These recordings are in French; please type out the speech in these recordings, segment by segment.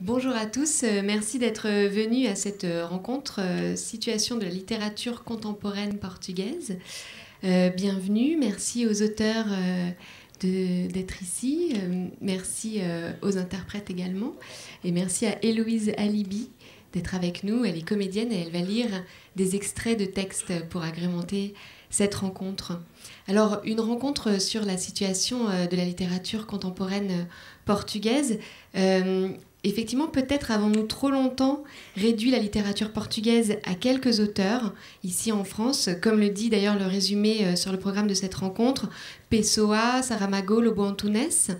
Bonjour à tous, merci d'être venus à cette rencontre Situation de la littérature contemporaine portugaise. Bienvenue, merci aux auteurs d'être ici, merci aux interprètes également, et merci à Héloïse Alibi d'être avec nous. Elle est comédienne et elle va lire des extraits de textes pour agrémenter cette rencontre. Alors, une rencontre sur la situation de la littérature contemporaine portugaise. Effectivement, peut-être avons-nous trop longtemps réduit la littérature portugaise à quelques auteurs, ici en France, comme le dit d'ailleurs le résumé sur le programme de cette rencontre, Pessoa, Saramago, Lobo Antunes.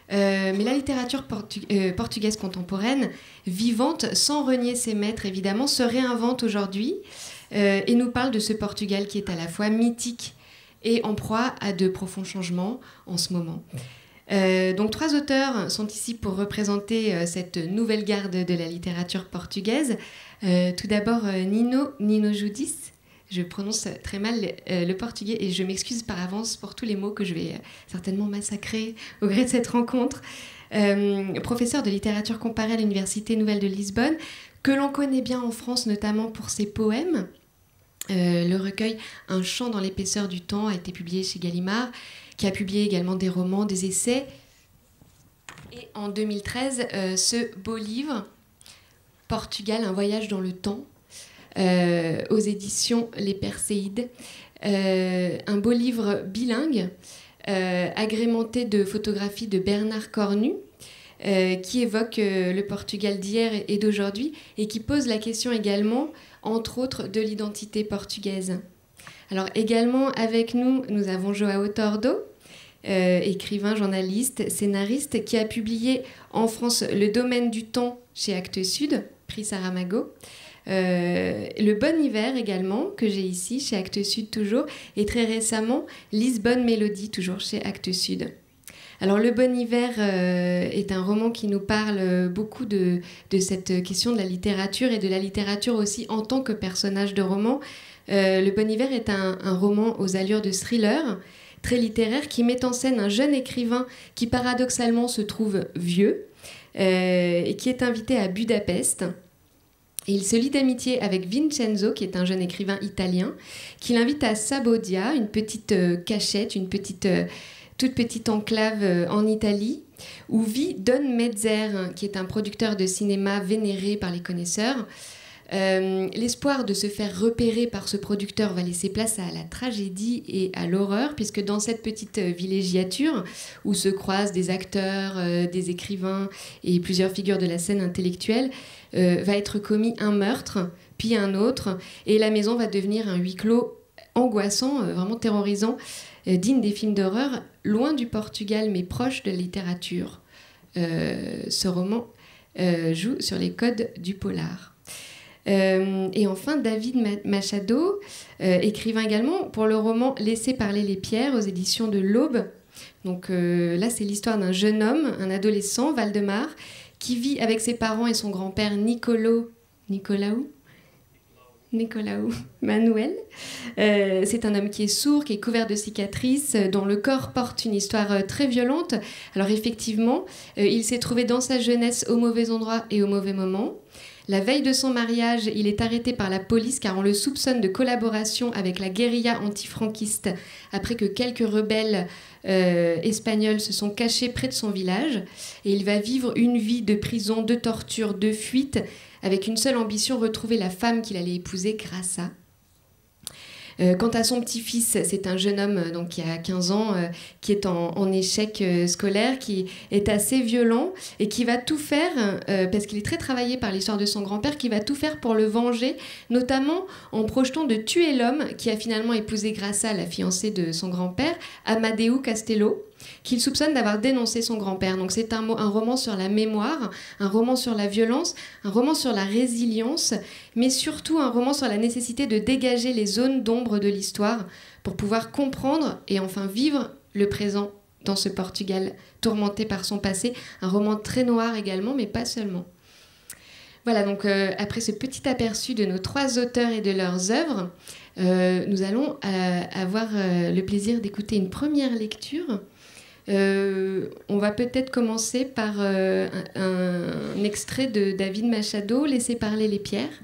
Mais la littérature portugaise contemporaine, vivante, sans renier ses maîtres évidemment, se réinvente aujourd'hui et nous parle de ce Portugal qui est à la fois mythique et en proie à de profonds changements en ce moment. Donc 3 auteurs sont ici pour représenter cette nouvelle garde de la littérature portugaise. Tout d'abord Nino Judis. Je prononce très mal le portugais et je m'excuse par avance pour tous les mots que je vais certainement massacrer au gré de cette rencontre. Professeur de littérature comparée à l'Université Nouvelle de Lisbonne, que l'on connaît bien en France notamment pour ses poèmes. Le recueil Un chant dans l'épaisseur du temps a été publié chez Gallimard, qui a publié également des romans, des essais. Et en 2013, ce beau livre, Portugal, un voyage dans le temps, aux éditions Les Perséides. Un beau livre bilingue, agrémenté de photographies de Bernard Cornu, qui évoque le Portugal d'hier et d'aujourd'hui, et qui pose la question également, entre autres, de l'identité portugaise. Alors également avec nous, nous avons João Tordo, écrivain, journaliste, scénariste, qui a publié en France Le Domaine du temps chez Actes Sud, prix Saramago. Le Bon Hiver également, que j'ai ici, chez Actes Sud toujours, et très récemment, Lisbonne Mélodie, toujours chez Actes Sud. Alors Le Bon Hiver est un roman qui nous parle beaucoup de cette question de la littérature et de la littérature aussi en tant que personnage de roman. Le Bon Hiver est un roman aux allures de thriller, très littéraire, qui met en scène un jeune écrivain qui paradoxalement se trouve vieux et qui est invité à Budapest. Et il se lie d'amitié avec Vincenzo, qui est un jeune écrivain italien, qui l'invite à Sabodia, une petite cachette, une toute petite enclave en Italie, où vit Don Metzer, qui est un producteur de cinéma vénéré par les connaisseurs. L'espoir de se faire repérer par ce producteur va laisser place à la tragédie et à l'horreur, puisque dans cette petite villégiature, où se croisent des acteurs, des écrivains et plusieurs figures de la scène intellectuelle, va être commis un meurtre, puis un autre, et la maison va devenir un huis clos angoissant, vraiment terrorisant, digne des films d'horreur, loin du Portugal, mais proche de la littérature. Ce roman joue sur les codes du polar. Et enfin, David Machado, écrivain également pour le roman Laissez parler les pierres aux éditions de l'Aube. Donc là, c'est l'histoire d'un jeune homme, un adolescent, Valdemar, qui vit avec ses parents et son grand-père Nicolaou Manuel. C'est un homme qui est sourd, qui est couvert de cicatrices, dont le corps porte une histoire très violente. Alors effectivement, il s'est trouvé dans sa jeunesse au mauvais endroit et au mauvais moment. La veille de son mariage, il est arrêté par la police car on le soupçonne de collaboration avec la guérilla antifranquiste après que quelques rebelles espagnols se sont cachés près de son village. Et il va vivre une vie de prison, de torture, de fuite, avec une seule ambition, retrouver la femme qu'il allait épouser grâce à. Quant à son petit-fils, c'est un jeune homme donc, qui a 15 ans, qui est en échec scolaire, qui est assez violent et qui va tout faire, parce qu'il est très travaillé par l'histoire de son grand-père, qui va tout faire pour le venger, notamment en projetant de tuer l'homme qui a finalement épousé Graça, la fiancée de son grand-père, Amadeu Castelo, qu'il soupçonne d'avoir dénoncé son grand-père. Donc c'est un roman sur la mémoire, un roman sur la violence, un roman sur la résilience, mais surtout un roman sur la nécessité de dégager les zones d'ombre de l'histoire pour pouvoir comprendre et enfin vivre le présent dans ce Portugal tourmenté par son passé. Un roman très noir également, mais pas seulement. Voilà, donc après ce petit aperçu de nos 3 auteurs et de leurs œuvres, nous allons avoir le plaisir d'écouter une première lecture. On va peut-être commencer par un extrait de David Machado, Laissez parler les pierres,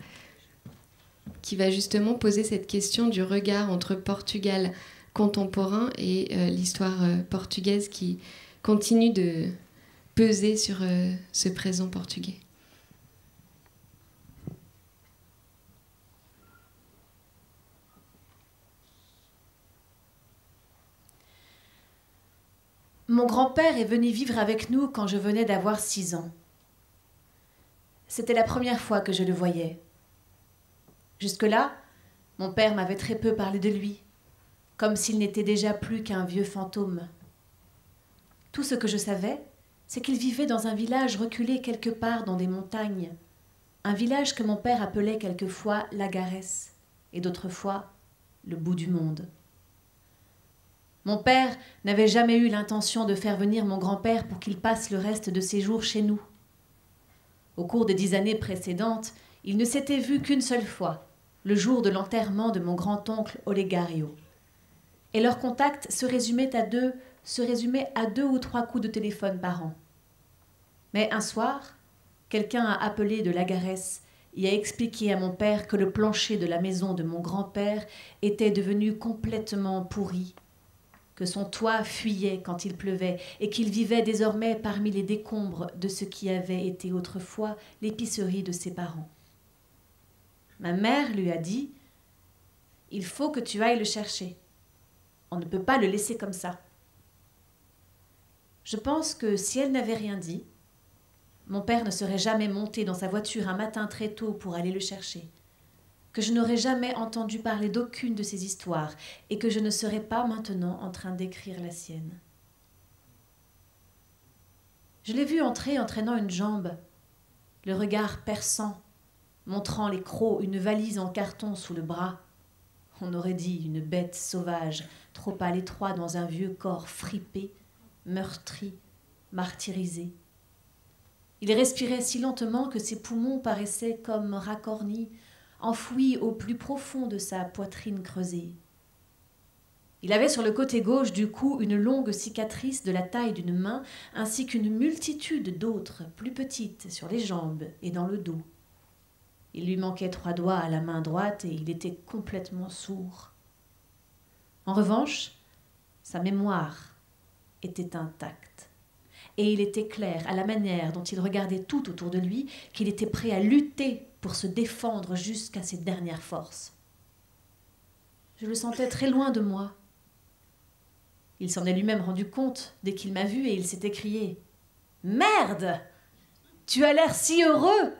qui va justement poser cette question du regard entre Portugal contemporain et l'histoire portugaise qui continue de peser sur ce présent portugais. Mon grand-père est venu vivre avec nous quand je venais d'avoir 6 ans. C'était la première fois que je le voyais. Jusque-là, mon père m'avait très peu parlé de lui, comme s'il n'était déjà plus qu'un vieux fantôme. Tout ce que je savais, c'est qu'il vivait dans un village reculé quelque part dans des montagnes, un village que mon père appelait quelquefois Lagaresse et d'autres fois le bout du monde. Mon père n'avait jamais eu l'intention de faire venir mon grand-père pour qu'il passe le reste de ses jours chez nous. Au cours des 10 années précédentes, il ne s'était vu qu'une seule fois, le jour de l'enterrement de mon grand-oncle Olegario. Et leur contact se résumait à 2 ou 3 coups de téléphone par an. Mais un soir, quelqu'un a appelé de Lagaresse et a expliqué à mon père que le plancher de la maison de mon grand-père était devenu complètement pourri, que son toit fuyait quand il pleuvait et qu'il vivait désormais parmi les décombres de ce qui avait été autrefois l'épicerie de ses parents. Ma mère lui a dit « Il faut que tu ailles le chercher. On ne peut pas le laisser comme ça. » Je pense que si elle n'avait rien dit, mon père ne serait jamais monté dans sa voiture un matin très tôt pour aller le chercher, que je n'aurais jamais entendu parler d'aucune de ces histoires et que je ne serais pas maintenant en train d'écrire la sienne. Je l'ai vu entrer en traînant une jambe, le regard perçant, montrant les crocs, une valise en carton sous le bras. On aurait dit une bête sauvage, trop à l'étroit dans un vieux corps fripé, meurtri, martyrisé. Il respirait si lentement que ses poumons paraissaient comme racornis, enfoui au plus profond de sa poitrine creusée. Il avait sur le côté gauche du cou une longue cicatrice de la taille d'une main, ainsi qu'une multitude d'autres, plus petites, sur les jambes et dans le dos. Il lui manquait 3 doigts à la main droite et il était complètement sourd. En revanche, sa mémoire était intacte. Et il était clair, à la manière dont il regardait tout autour de lui, qu'il était prêt à lutter pour se défendre jusqu'à ses dernières forces. Je le sentais très loin de moi. Il s'en est lui-même rendu compte dès qu'il m'a vu et il s'est écrié « Merde! Tu as l'air si heureux !»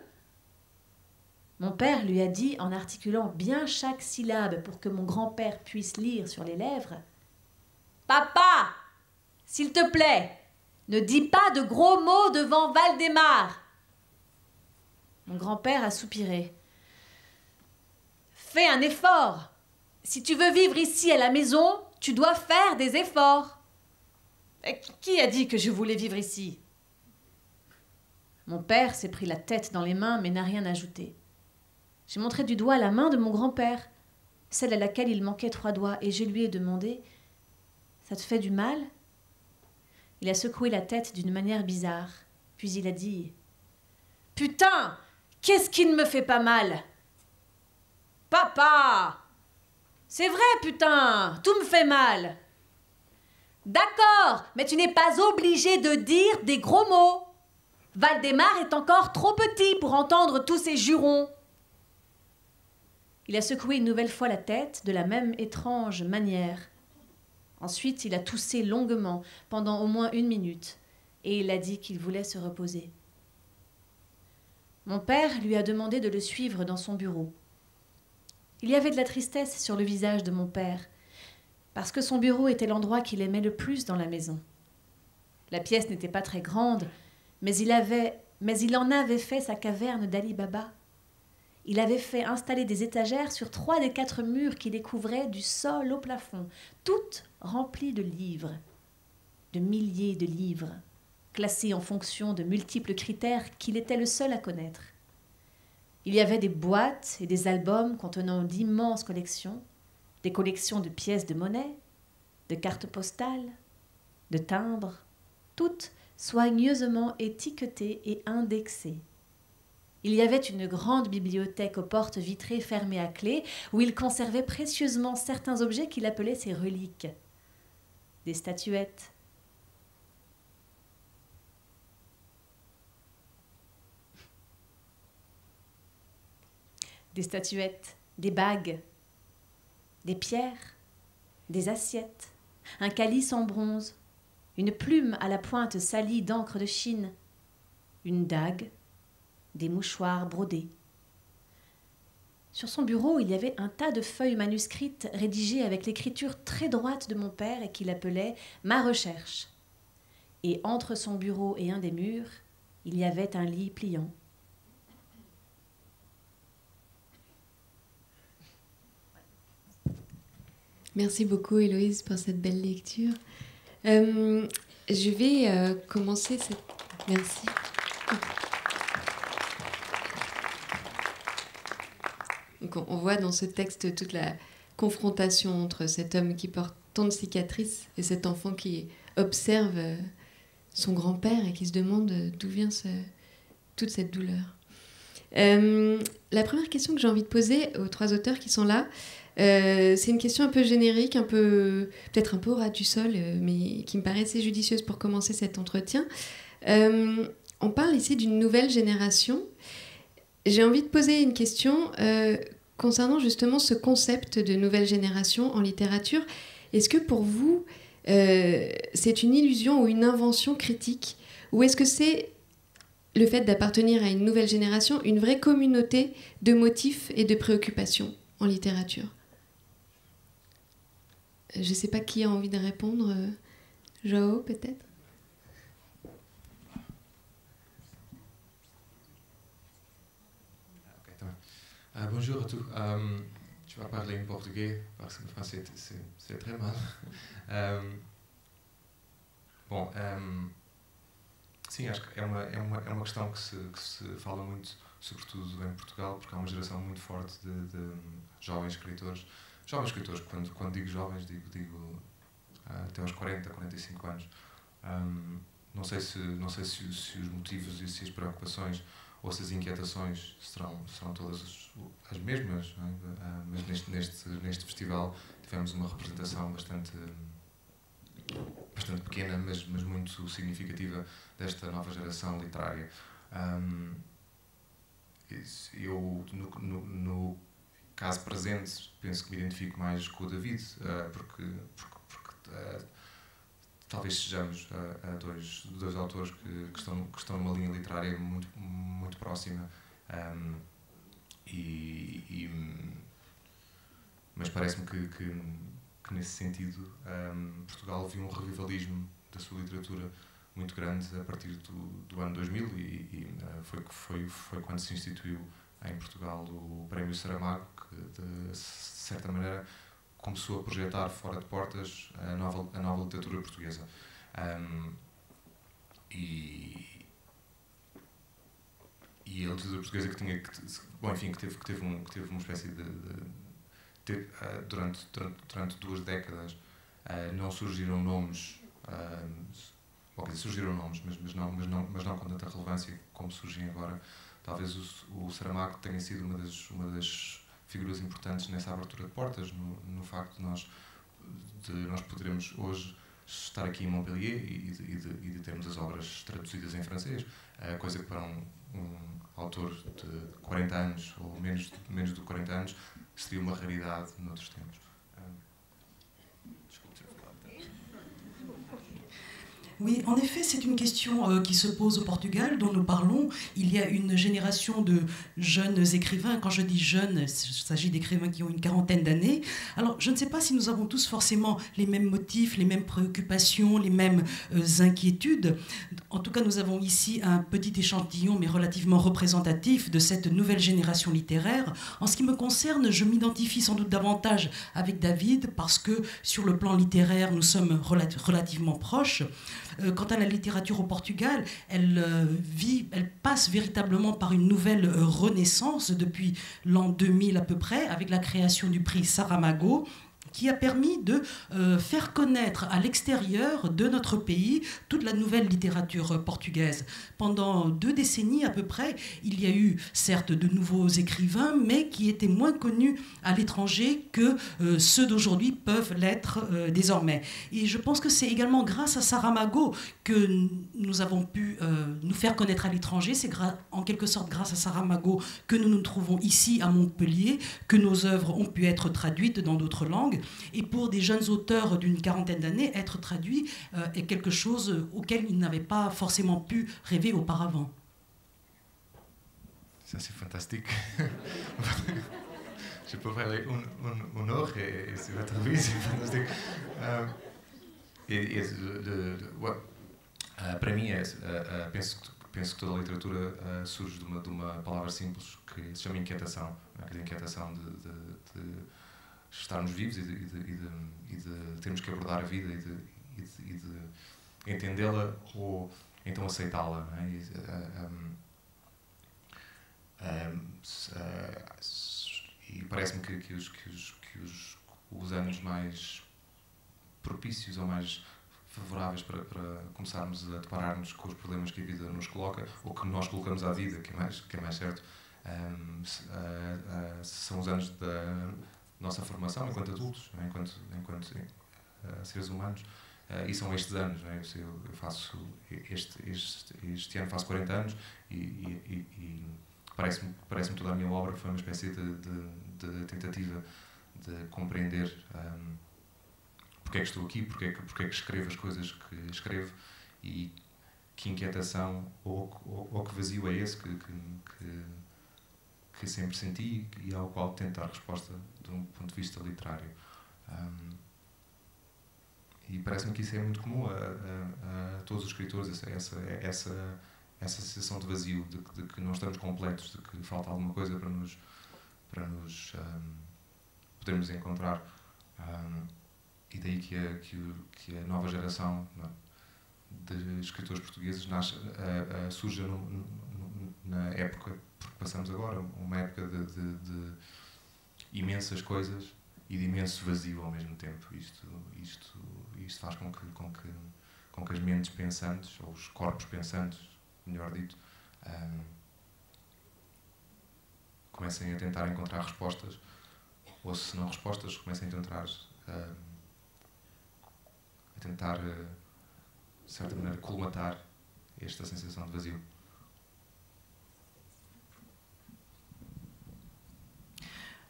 Mon père lui a dit, en articulant bien chaque syllabe pour que mon grand-père puisse lire sur les lèvres « Papa, s'il te plaît, ne dis pas de gros mots devant Valdemar !» Mon grand-père a soupiré. « Fais un effort. Si tu veux vivre ici à la maison, tu dois faire des efforts. » Qui a dit que je voulais vivre ici? Mon père s'est pris la tête dans les mains mais n'a rien ajouté. J'ai montré du doigt la main de mon grand-père, celle à laquelle il manquait 3 doigts, et je lui ai demandé « Ça te fait du mal ?» Il a secoué la tête d'une manière bizarre, puis il a dit « Putain, qu'est-ce qui ne me fait pas mal? Papa! C'est vrai, putain, tout me fait mal. D'accord, mais tu n'es pas obligé de dire des gros mots. Valdemar est encore trop petit pour entendre tous ces jurons. » Il a secoué une nouvelle fois la tête de la même étrange manière. Ensuite, il a toussé longuement pendant au moins 1 minute et il a dit qu'il voulait se reposer. Mon père lui a demandé de le suivre dans son bureau. Il y avait de la tristesse sur le visage de mon père, parce que son bureau était l'endroit qu'il aimait le plus dans la maison. La pièce n'était pas très grande, mais il en avait fait sa caverne d'Ali Baba. Il avait fait installer des étagères sur 3 des 4 murs qui les couvraient du sol au plafond, toutes remplies de livres, de milliers de livres, classés en fonction de multiples critères qu'il était le seul à connaître. Il y avait des boîtes et des albums contenant d'immenses collections, des collections de pièces de monnaie, de cartes postales, de timbres, toutes soigneusement étiquetées et indexées. Il y avait une grande bibliothèque aux portes vitrées fermées à clé, où il conservait précieusement certains objets qu'il appelait ses reliques. Des statuettes, des bagues, des pierres, des assiettes, un calice en bronze, une plume à la pointe salie d'encre de Chine, une dague, des mouchoirs brodés. Sur son bureau, il y avait un tas de feuilles manuscrites rédigées avec l'écriture très droite de mon père et qu'il appelait « ma recherche ». Et entre son bureau et un des murs, il y avait un lit pliant. Merci beaucoup, Héloïse, pour cette belle lecture. Je vais commencer cette... Merci. Donc, on voit dans ce texte toute la confrontation entre cet homme qui porte tant de cicatrices et cet enfant qui observe son grand-père et qui se demande d'où vient toute cette douleur. La première question que j'ai envie de poser aux trois auteurs qui sont là, c'est une question un peu générique, peut-être un peu au ras du sol, mais qui me paraît assez judicieuse pour commencer cet entretien. On parle ici d'une nouvelle génération. J'ai envie de poser une question concernant justement ce concept de nouvelle génération en littérature. Est-ce que pour vous, c'est une illusion ou une invention critique, ou est-ce que c'est le fait d'appartenir à une nouvelle génération, une vraie communauté de motifs et de préoccupations en littérature? Je ne sais pas qui a envie de répondre. Joao, peut-être? Bonjour à tous. Je vais parler en portugais parce que le français c'est très mal. Sim, acho que é uma questão que se fala muito, sobretudo em Portugal, porque há uma geração muito forte de jovens escritores. Jovens escritores, quando digo jovens, digo até aos 40, 45 anos. Não sei se os motivos e se as preocupações ou se as inquietações serão todas as mesmas, não é? Mas neste festival tivemos uma representação bastante pequena, mas muito significativa desta nova geração literária. Eu, no caso presente, penso que me identifico mais com o David, porque talvez sejamos dois autores que estão numa linha literária muito próxima, mas parece-me que nesse sentido Portugal viu um revivalismo da sua literatura muito grande a partir do ano 2000 e foi quando se instituiu em Portugal o Prémio Saramago, que de certa maneira começou a projetar fora de portas a nova literatura portuguesa. E a literatura portuguesa que teve uma espécie durante 2 décadas não surgiram nomes, surgiram nomes, mas não com tanta relevância como surgem agora. Talvez o Saramago tenha sido uma das figuras importantes nessa abertura de portas, no facto de nós podermos hoje estar aqui em Montpellier e de termos as obras traduzidas em francês, coisa que para um autor de 40 anos ou menos de 40 anos seria uma raridade noutros tempos. Oui, en effet, c'est une question qui se pose au Portugal, dont nous parlons. Il y a une génération de jeunes écrivains. Quand je dis jeunes, il s'agit d'écrivains qui ont une quarantaine d'années. Alors, je ne sais pas si nous avons tous forcément les mêmes motifs, les mêmes préoccupations, les mêmes inquiétudes. En tout cas, nous avons ici un petit échantillon, mais relativement représentatif, de cette nouvelle génération littéraire. En ce qui me concerne, je m'identifie sans doute davantage avec David, parce que sur le plan littéraire, nous sommes relativement proches. Quant à la littérature au Portugal, elle passe véritablement par une nouvelle renaissance depuis l'an 2000 à peu près, avec la création du prix Saramago, qui a permis de faire connaître à l'extérieur de notre pays toute la nouvelle littérature portugaise. Pendant 2 décennies à peu près, il y a eu certes de nouveaux écrivains, mais qui étaient moins connus à l'étranger que ceux d'aujourd'hui peuvent l'être désormais. Et je pense que c'est également grâce à Saramago que nous avons pu nous faire connaître à l'étranger. C'est en quelque sorte grâce à Saramago que nous nous trouvons ici à Montpellier, que nos œuvres ont pu être traduites dans d'autres langues. Et pour des jeunes auteurs d'une quarantaine d'années, être traduit est quelque chose auquel ils n'avaient pas forcément pu rêver auparavant. Ça, c'est fantastique. Je peux faire une heure et c'est votre vie, c'est fantastique. Para mim, penso que toda a literatura surge de uma palavra simples que se chama inquietação. A inquietação de estarmos vivos e de termos que abordar a vida e de entendê-la ou então aceitá-la. E parece-me que os anos mais propícios ou mais favoráveis para começarmos a deparar-nos com os problemas que a vida nos coloca, ou que nós colocamos à vida, que é mais certo, são os anos da nossa formação enquanto adultos, enquanto seres humanos, e são estes anos. Eu faço este ano faço 40 anos e parece-me toda a minha obra foi uma espécie de tentativa de compreender porque é que estou aqui, porque é que escrevo as coisas que escrevo e que inquietação ou que vazio é esse que sempre senti e ao qual tento dar resposta de um ponto de vista literário. E parece-me que isso é muito comum a todos os escritores, essa sensação de vazio, de que não estamos completos, de que falta alguma coisa para nos podermos encontrar. E daí que a nova geração de escritores portugueses surge na época que passamos agora, uma época de imensas coisas e de imenso vazio ao mesmo tempo. Isto faz com que as mentes pensantes, ou os corpos pensantes, melhor dito, comecem a tentar encontrar respostas, ou se não respostas, comecem a tentar, de certa maneira, colmatar esta sensação de vazio.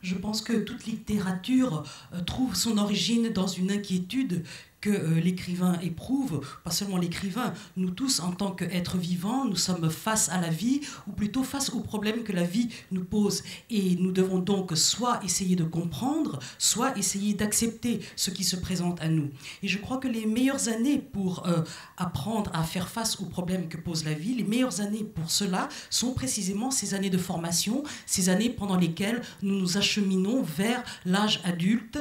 Je pense que toute littérature trouve son origine dans une inquiétude que l'écrivain éprouve, pas seulement l'écrivain, nous tous en tant qu'êtres vivants, nous sommes face à la vie, ou plutôt face aux problèmes que la vie nous pose. Et nous devons donc soit essayer de comprendre, soit essayer d'accepter ce qui se présente à nous. Et je crois que les meilleures années pour apprendre à faire face aux problèmes que pose la vie, les meilleures années pour cela sont précisément ces années de formation, ces années pendant lesquelles nous nous acheminons vers l'âge adulte,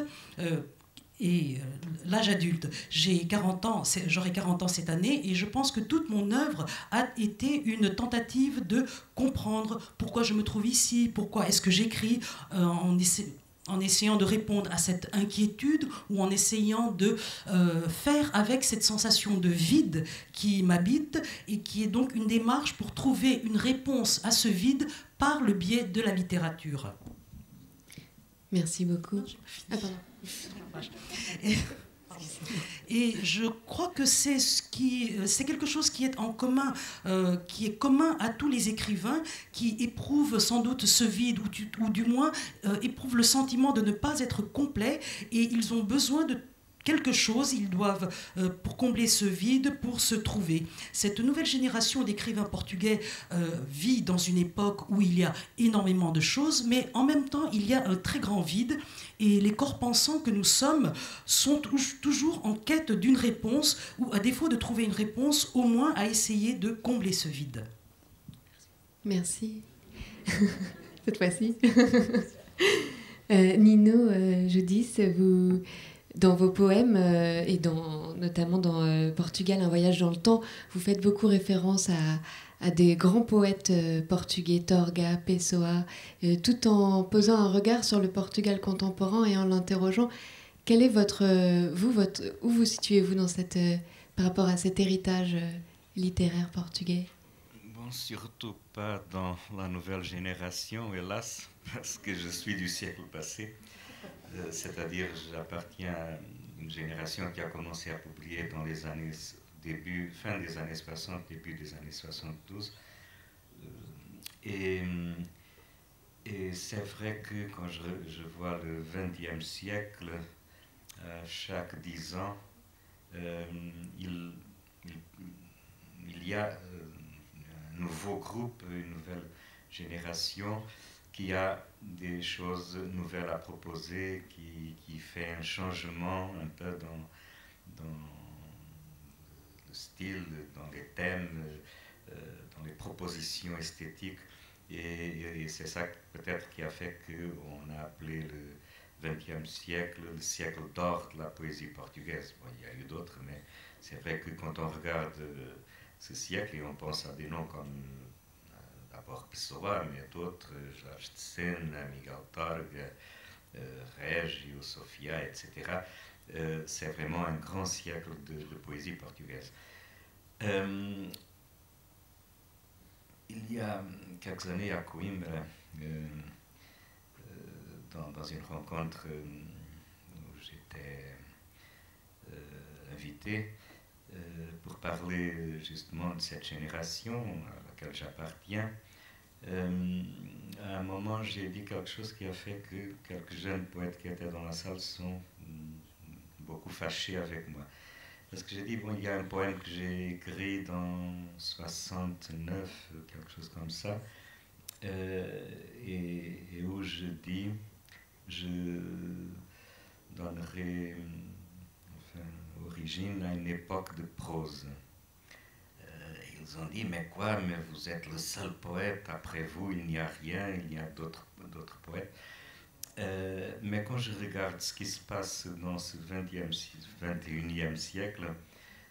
l'âge adulte. J'ai 40 ans, j'aurai 40 ans cette année et je pense que toute mon œuvre a été une tentative de comprendre pourquoi je me trouve ici, pourquoi est-ce que j'écris, en essayant de répondre à cette inquiétude ou en essayant de faire avec cette sensation de vide qui m'habite et qui est donc une démarche pour trouver une réponse à ce vide par le biais de la littérature. Merci beaucoup. Ah, pardon. Et je crois que c'est quelque chose qui est en commun, qui est commun à tous les écrivains qui éprouvent sans doute ce vide ou du moins éprouvent le sentiment de ne pas être complets et ils ont besoin de quelque chose, ils doivent, pour combler ce vide, pour se trouver. Cette nouvelle génération d'écrivains portugais vit dans une époque où il y a énormément de choses, mais en même temps, il y a un très grand vide et les corps pensants que nous sommes sont toujours en quête d'une réponse ou, à défaut de trouver une réponse, au moins à essayer de combler ce vide. Merci. Cette fois-ci. Nino, Judith, vous... Dans vos poèmes, et notamment dans Portugal, un voyage dans le temps, vous faites beaucoup référence à des grands poètes portugais, Torga, Pessoa, tout en posant un regard sur le Portugal contemporain et en l'interrogeant. Quel est où vous situez-vous dans par rapport à cet héritage littéraire portugais? Bon, surtout pas dans la nouvelle génération, hélas, parce que je suis du siècle passé. C'est-à-dire, j'appartiens à une génération qui a commencé à publier dans les années fin des années 60, début des années 72. Et c'est vrai que quand je vois le XXe siècle, chaque 10 ans, il y a un nouveau groupe, une nouvelle génération qui a des choses nouvelles à proposer, qui fait un changement un peu dans le style, dans les thèmes, dans les propositions esthétiques. Et c'est ça peut-être qui a fait qu'on a appelé le XXe siècle le siècle d'or de la poésie portugaise. Bon, il y a eu d'autres, mais c'est vrai que quand on regarde ce siècle et on pense à des noms comme d'abord Pessoa, mais d'autres, Jorge de Sena, Miguel Torga, Régio, Sofia, etc. C'est vraiment un grand siècle de poésie portugaise. Il y a quelques années à Coimbra, dans une rencontre où j'étais invité pour parler justement de cette génération à laquelle j'appartiens. À un moment, j'ai dit quelque chose qui a fait que quelques jeunes poètes qui étaient dans la salle sont beaucoup fâchés avec moi. Parce que j'ai dit, bon, il y a un poème que j'ai écrit dans 69, quelque chose comme ça, et où je dis, je donnerai origine à une époque de prose. Ils ont dit, mais quoi, mais vous êtes le seul poète, après vous il n'y a rien, il y a d'autres poètes. Mais quand je regarde ce qui se passe dans ce 21e siècle,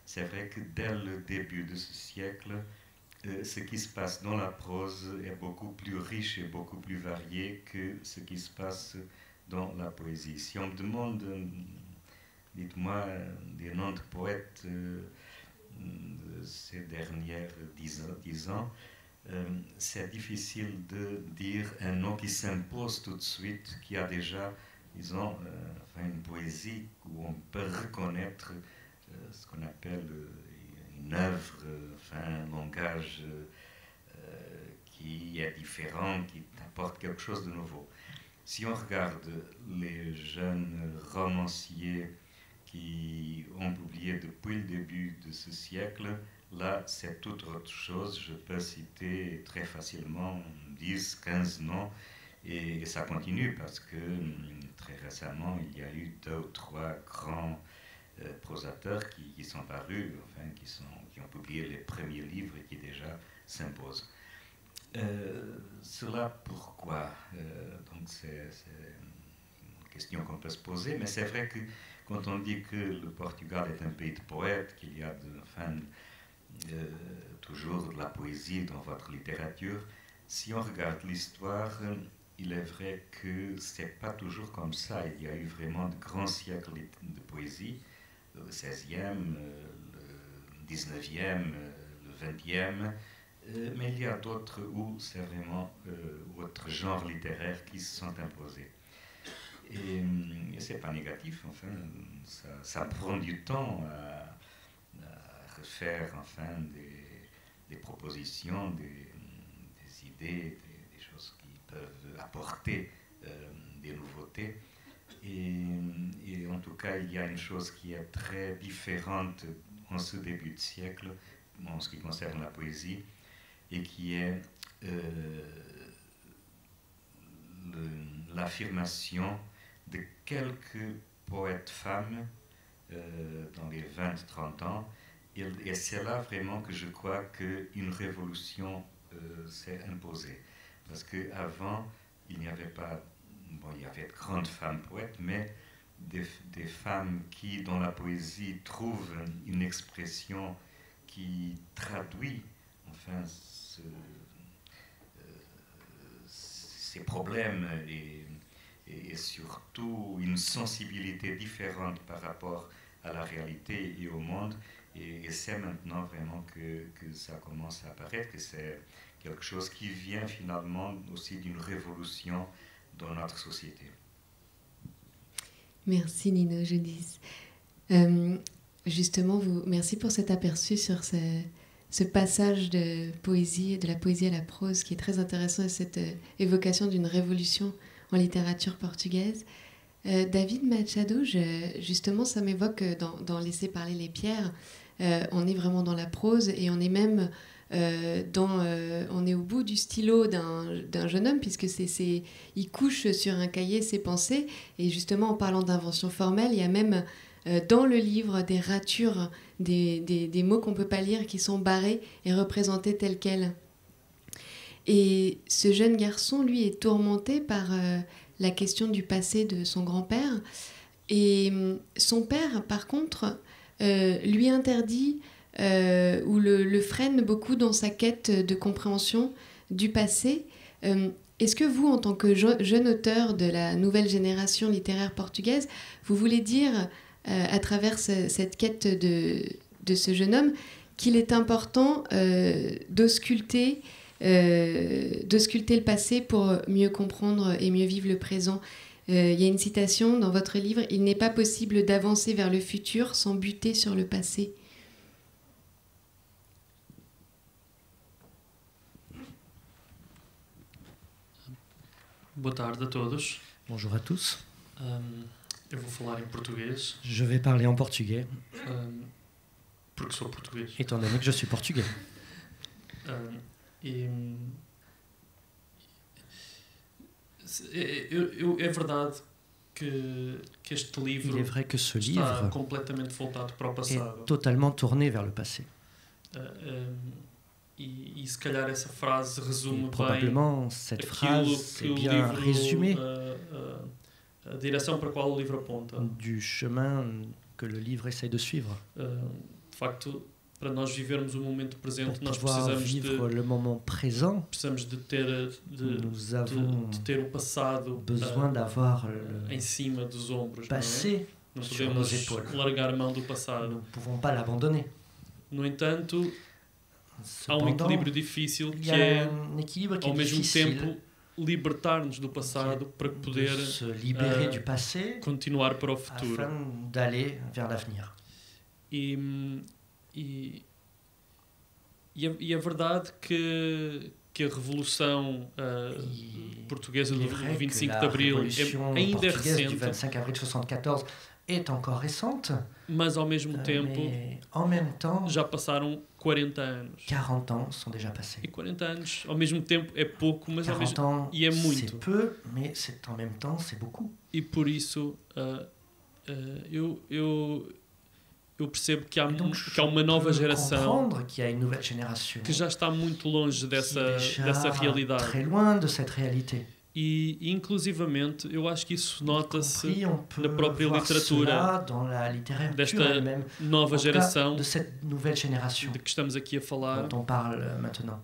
c'est vrai que dès le début de ce siècle, ce qui se passe dans la prose est beaucoup plus riche et beaucoup plus varié que ce qui se passe dans la poésie. Si on me demande, dites-moi des noms de poètes de ces dernières 10 ans, c'est difficile de dire un nom qui s'impose tout de suite, qui a déjà, disons, une poésie où on peut reconnaître ce qu'on appelle une œuvre, un langage qui est différent, qui apporte quelque chose de nouveau. Si on regarde les jeunes romanciers qui ont publié depuis le début de ce siècle, là, c'est toute autre chose. Je peux citer très facilement 10, 15 noms, et ça continue parce que très récemment, il y a eu 2 ou 3 grands prosateurs qui sont parus, qui ont publié les premiers livres et qui déjà s'imposent. Cela pourquoi donc c'est une question qu'on peut se poser, mais c'est vrai que quand on dit que le Portugal est un pays de poètes, qu'il y a toujours de la poésie dans votre littérature, si on regarde l'histoire, il est vrai que c'est pas toujours comme ça. Il y a eu vraiment de grands siècles de poésie, le 16e, le 19e, le 20e, mais il y a d'autres où c'est vraiment autres genres littéraires qui se sont imposés. Et c'est pas négatif, enfin, ça prend du temps à refaire des propositions, des idées, des choses qui peuvent apporter des nouveautés. Et en tout cas, il y a une chose qui est très différente en ce début de siècle, en ce qui concerne la poésie, et qui est l'affirmation de quelques poètes femmes dans les 20-30 ans. Et c'est là vraiment que je crois qu'une révolution s'est imposée. Parce qu'avant, il n'y avait pas... Bon, il y avait de grandes femmes poètes, mais des femmes qui, dans la poésie, trouvent une expression qui traduit, enfin, ces problèmes et surtout une sensibilité différente par rapport à la réalité et au monde. Et c'est maintenant vraiment que ça commence à apparaître, que c'est quelque chose qui vient finalement aussi d'une révolution dans notre société. Merci Nino Judice. Justement, merci pour cet aperçu sur ce passage de la poésie à la prose qui est très intéressant, et cette évocation d'une révolution en littérature portugaise. David Machado, justement, ça m'évoque dans Laisser parler les pierres. On est vraiment dans la prose, et on est même on est au bout du stylo d'un jeune homme, puisque il couche sur un cahier ses pensées. Et justement, en parlant d'invention formelle, il y a même dans le livre des ratures, des mots qu'on ne peut pas lire, qui sont barrés et représentés tels quels. Et ce jeune garçon, lui, est tourmenté par la question du passé de son grand-père. Et son père, par contre, lui interdit ou le freine beaucoup dans sa quête de compréhension du passé. Est-ce que vous, en tant que jeune auteur de la nouvelle génération littéraire portugaise, vous voulez dire, à travers cette quête de ce jeune homme, qu'il est important d'ausculter le passé pour mieux comprendre et mieux vivre le présent? Il y a une citation dans votre livre: « Il n'est pas possible d'avancer vers le futur sans buter sur le passé ». Boa tarde a todos. Bonjour à tous. Eu vou falar em português. Je vais parler en portugais. Porque sou português. Étant donné que je suis portugais. É verdade que este livro Il est vrai que ce está livre completamente voltado para o passado. est totalement tourné vers le passé. E se calhar essa frase resume bem probablement cette phrase est bien résumée a direção para a qual o livro aponta. Du chemin que le livre essaye de suivre. De facto, para nós vivermos o momento presente, nós pouvoir precisamos vivre le moment présent, precisamos de ter o passado besoin d'avoir em cima dos ombros, passé não é? Não sur nos podemos épaules. largar a mão do passado. Nous ne pouvons pas l'abandonner. No entanto, há um Cependant, equilíbrio difícil il y que a é, un équilibre qui ao est mesmo difficile, tempo, libertar-nos do passado para poder de se libérer du passé continuar para o futuro. afin d'aller vers l'avenir. E a verdade que a Revolução Portuguesa do 25 de Abril ainda é recente, du recente, 25 avril 74 est encore récente, mas ao mesmo tempo mais en même temps, já passaram 40 anos. 40 ans sont déjà passés. E 40 anos, ao mesmo tempo, é pouco, mas ao 40 mesmo ans, e é c'est muito. peu, mais en même temps, c'est beaucoup. E por isso eu percebo que há uma nova geração qu'il y a une nouvelle génération que já está muito longe dessa déjà realidade. très loin de cette réalité. E inclusivamente eu acho que isso nota-se On peut na própria voir literatura cela dans la littérature desta elle-même, nova en tout cas, geração de cette nouvelle génération de que estamos aqui a falar. dont on parle maintenant.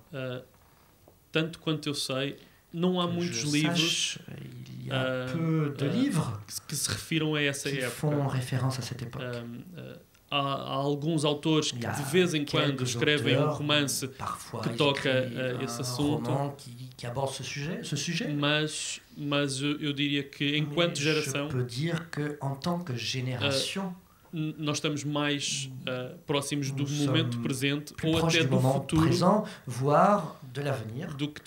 Tanto quanto eu sei, não há muitos Je livros sache, il y a peu de livres que se refiram a essa qui época. font référence à cette époque. Há alguns autores que de vez em quando escrevem um romance que toca esse assunto, qui aborde ce sujet. mas eu diria que enquanto geração je peux dire que en tant que génération, nós estamos mais próximos do Nous momento sommes presente plus ou proche até du do moment futuro présent, voire de l'avenir, do que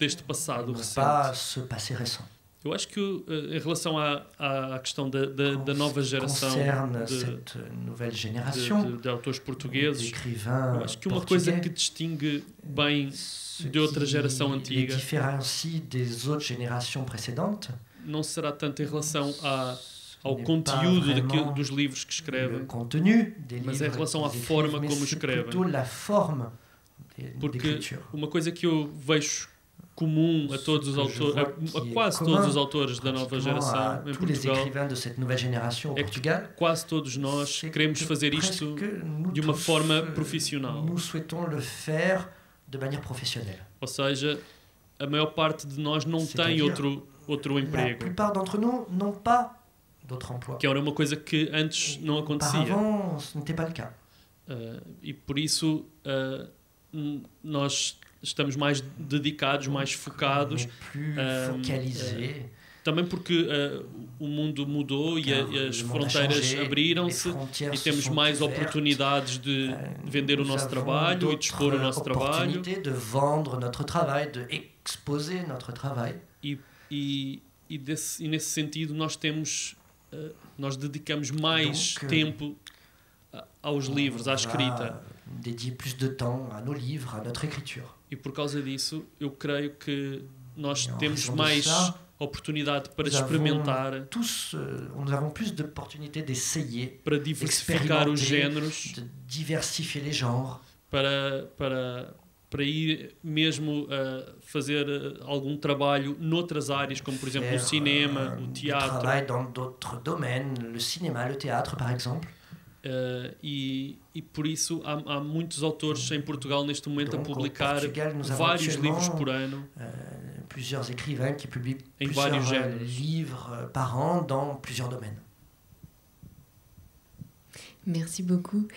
deste passado non recente. pas ce passé récent. Eu acho que em relação à questão da nova geração Concerne cette nouvelle génération de autores portugueses, d'écrivains eu acho que uma coisa portugais, que distingue bem ce de outra qui geração les antiga différencie des autres générations précédentes, não será tanto em relação ao n'est conteúdo pas vraiment dos livros que le escrevem, contenu des mas livres em relação à qu'ils forma écrivent, mais como c'est escrevem. plutôt la forme Porque d'écriture. uma coisa que eu vejo comum a todos os autores, a quase todos os autores da nova geração em tous les Portugal, écrivains de cette nouvelle génération au é que Portugal, quase todos nós queremos fazer isto de uma forma profissional. Nous souhaitons le faire de manière professionnelle. Ou seja, a maior parte de nós não tem outro outro emprego. La plupart d'entre nous n'ont pas d'autre emploi. Que era uma coisa que antes não acontecia. Auparavant, ce n'était pas le cas. E por isso nós estamos mais dedicados, mais focados. Plus focalisés. Também porque o mundo mudou e as fronteiras abriram-se e temos mais oportunidades de vender o nosso trabalho e de expor o nosso trabalho. De vendre notre travail, de exposer notre travail. E nesse sentido nós dedicamos mais tempo aos livros, à escrita. Dédier plus de temps à nos livres, à notre écriture. E por causa disso, eu creio que nós temos mais oportunidade para experimentar, nous avons plus d'opportunités d'essayer, para diversificar os géneros, de diversifier les genres, para ir mesmo fazer algum trabalho noutras áreas, como por exemplo o cinema, o teatro. Travail dans d'autres domaines, le cinéma, le théâtre, par exemple. E por isso há muitos autores em Portugal neste momento a publicar vários livros por ano. Plusieurs écrivains qui publient plusieurs livres par an dans plusieurs domaines. Merci beaucoup.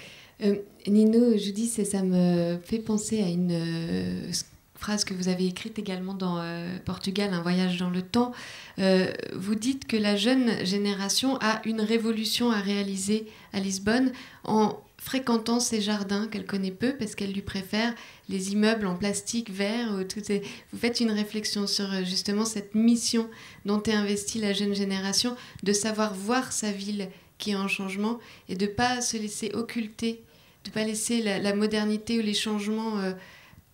Nino Giudice, ça me fait penser à une phrase que vous avez écrite également dans Portugal, Un voyage dans le temps. Vous dites que la jeune génération a une révolution à réaliser à Lisbonne en fréquentant ces jardins qu'elle connaît peu parce qu'elle lui préfère les immeubles en plastique vert. Vous faites une réflexion sur justement cette mission dont est investie la jeune génération, de savoir voir sa ville qui est en changement et de ne pas se laisser occulter, de ne pas laisser la modernité ou les changements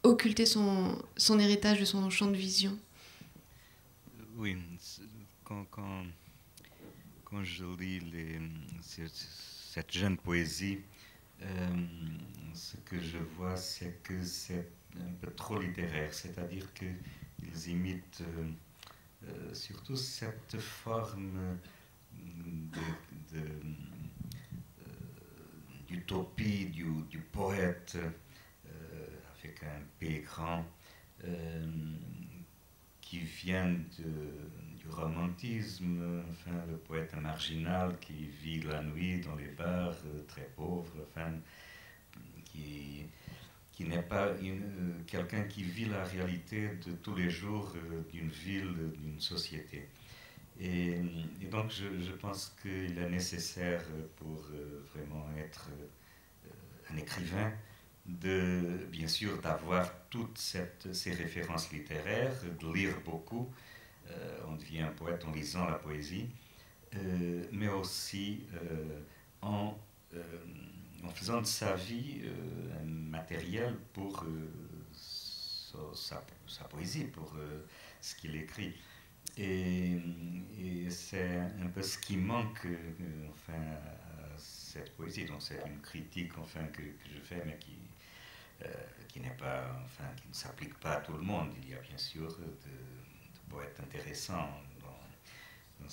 occulter son héritage de son champ de vision. Oui, quand je lis cette jeune poésie, ce que je vois, c'est que c'est un peu trop littéraire, c'est-à-dire qu'ils imitent surtout cette forme d'utopie du poète avec un P grand qui vient du romantisme, enfin, le poète marginal qui vit la nuit dans les bars, très pauvre, enfin, qui n'est pas quelqu'un qui vit la réalité de tous les jours d'une ville, d'une société. Et donc je pense qu'il est nécessaire pour vraiment être un écrivain, bien sûr d'avoir toutes ces références littéraires, de lire beaucoup. On devient un poète en lisant la poésie, mais aussi en faisant de sa vie un matériel pour sa poésie, pour ce qu'il écrit. Et c'est un peu ce qui manque enfin, à cette poésie. Donc c'est une critique enfin, que je fais, mais qui n'est pas, enfin, qui ne s'applique pas à tout le monde. Il y a bien sûr de poètes intéressants dans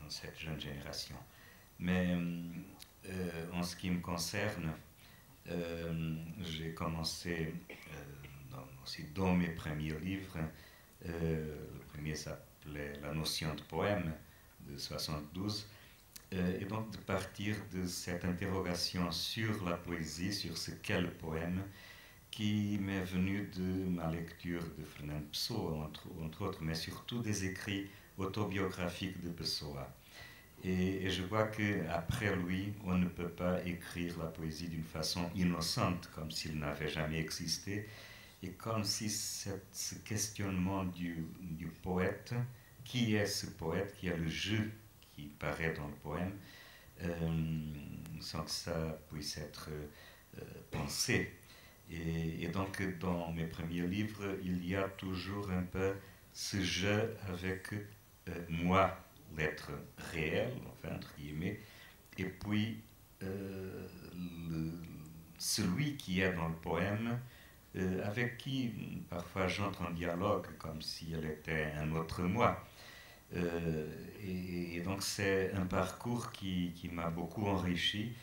cette jeune génération. Mais ce qui me concerne, j'ai commencé aussi dans mes premiers livres. Le premier s'appelait La notion de poème de 72. Et donc de partir de cette interrogation sur la poésie, sur ce qu'est le poème, qui m'est venue de ma lecture de Fernando Pessoa, entre autres, mais surtout des écrits autobiographiques de Pessoa. Et je vois qu'après lui, on ne peut pas écrire la poésie d'une façon innocente, comme s'il n'avait jamais existé, et comme si ce questionnement du poète, qui est ce poète, qui est le jeu qui paraît dans le poème, sans que ça puisse être pensé. Et donc, dans mes premiers livres, il y a toujours un peu ce jeu avec moi, l'être réel, enfin, entre guillemets, et puis celui qui est dans le poème, avec qui parfois j'entre en dialogue, comme si elle était un autre moi. Et donc c'est un parcours qui m'a beaucoup enrichi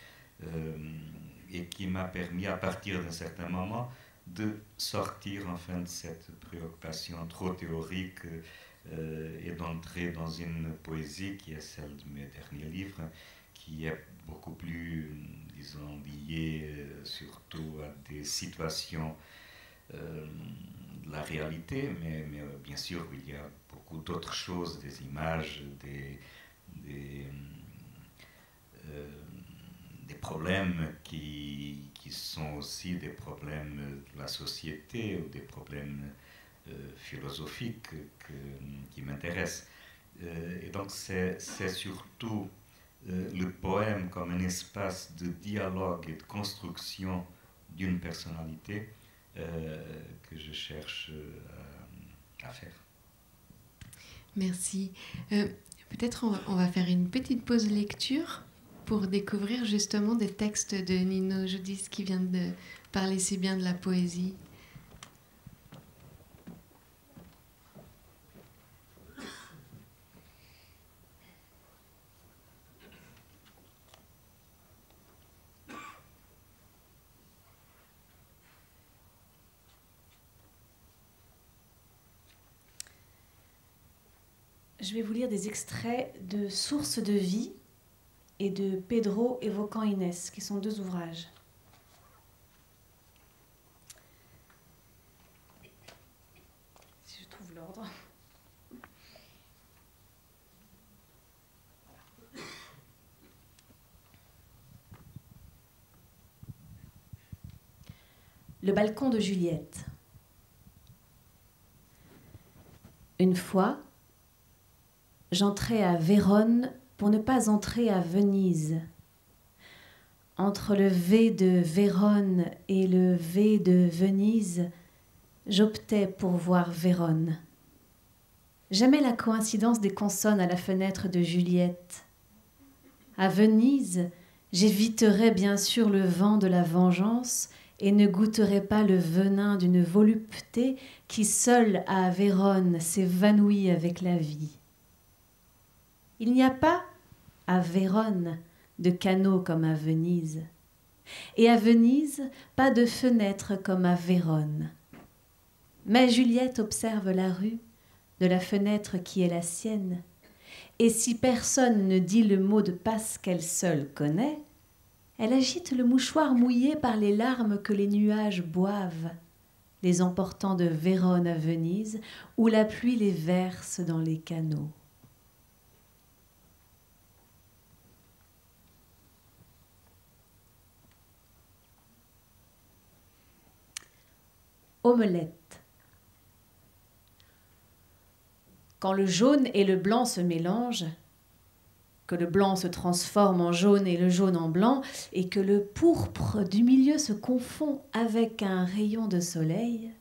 et qui m'a permis, à partir d'un certain moment, de sortir enfin de cette préoccupation trop théorique et d'entrer dans une poésie qui est celle de mes derniers livres, qui est beaucoup plus, disons, liée surtout à des situations de la réalité, mais bien sûr il y a beaucoup d'autres choses, des images, des problèmes qui sont aussi des problèmes de la société ou des problèmes philosophiques qui m'intéressent. Et donc c'est surtout le poème comme un espace de dialogue et de construction d'une personnalité que je cherche à faire. Merci. Peut-être on va faire une petite pause lecture pour découvrir justement des textes de Nino Judice qui vient de parler si bien de la poésie. Je vais vous lire des extraits de Sources de vie et de Pedro évoquant Inès, qui sont 2 ouvrages. Si je trouve l'ordre. Le balcon de Juliette. Une fois, j'entrai à Vérone pour ne pas entrer à Venise. Entre le V de Vérone et le V de Venise, j'optais pour voir Vérone. J'aimais la coïncidence des consonnes à la fenêtre de Juliette. À Venise, j'éviterais bien sûr le vent de la vengeance et ne goûterais pas le venin d'une volupté qui seule à Vérone s'évanouit avec la vie. Il n'y a pas à Vérone de canaux comme à Venise, et à Venise pas de fenêtres comme à Vérone. Mais Juliette observe la rue de la fenêtre qui est la sienne, et si personne ne dit le mot de passe qu'elle seule connaît, elle agite le mouchoir mouillé par les larmes que les nuages boivent, les emportant de Vérone à Venise, où la pluie les verse dans les canaux. Omelette. Quand le jaune et le blanc se mélangent, que le blanc se transforme en jaune et le jaune en blanc, et que le pourpre du milieu se confond avec un rayon de soleil,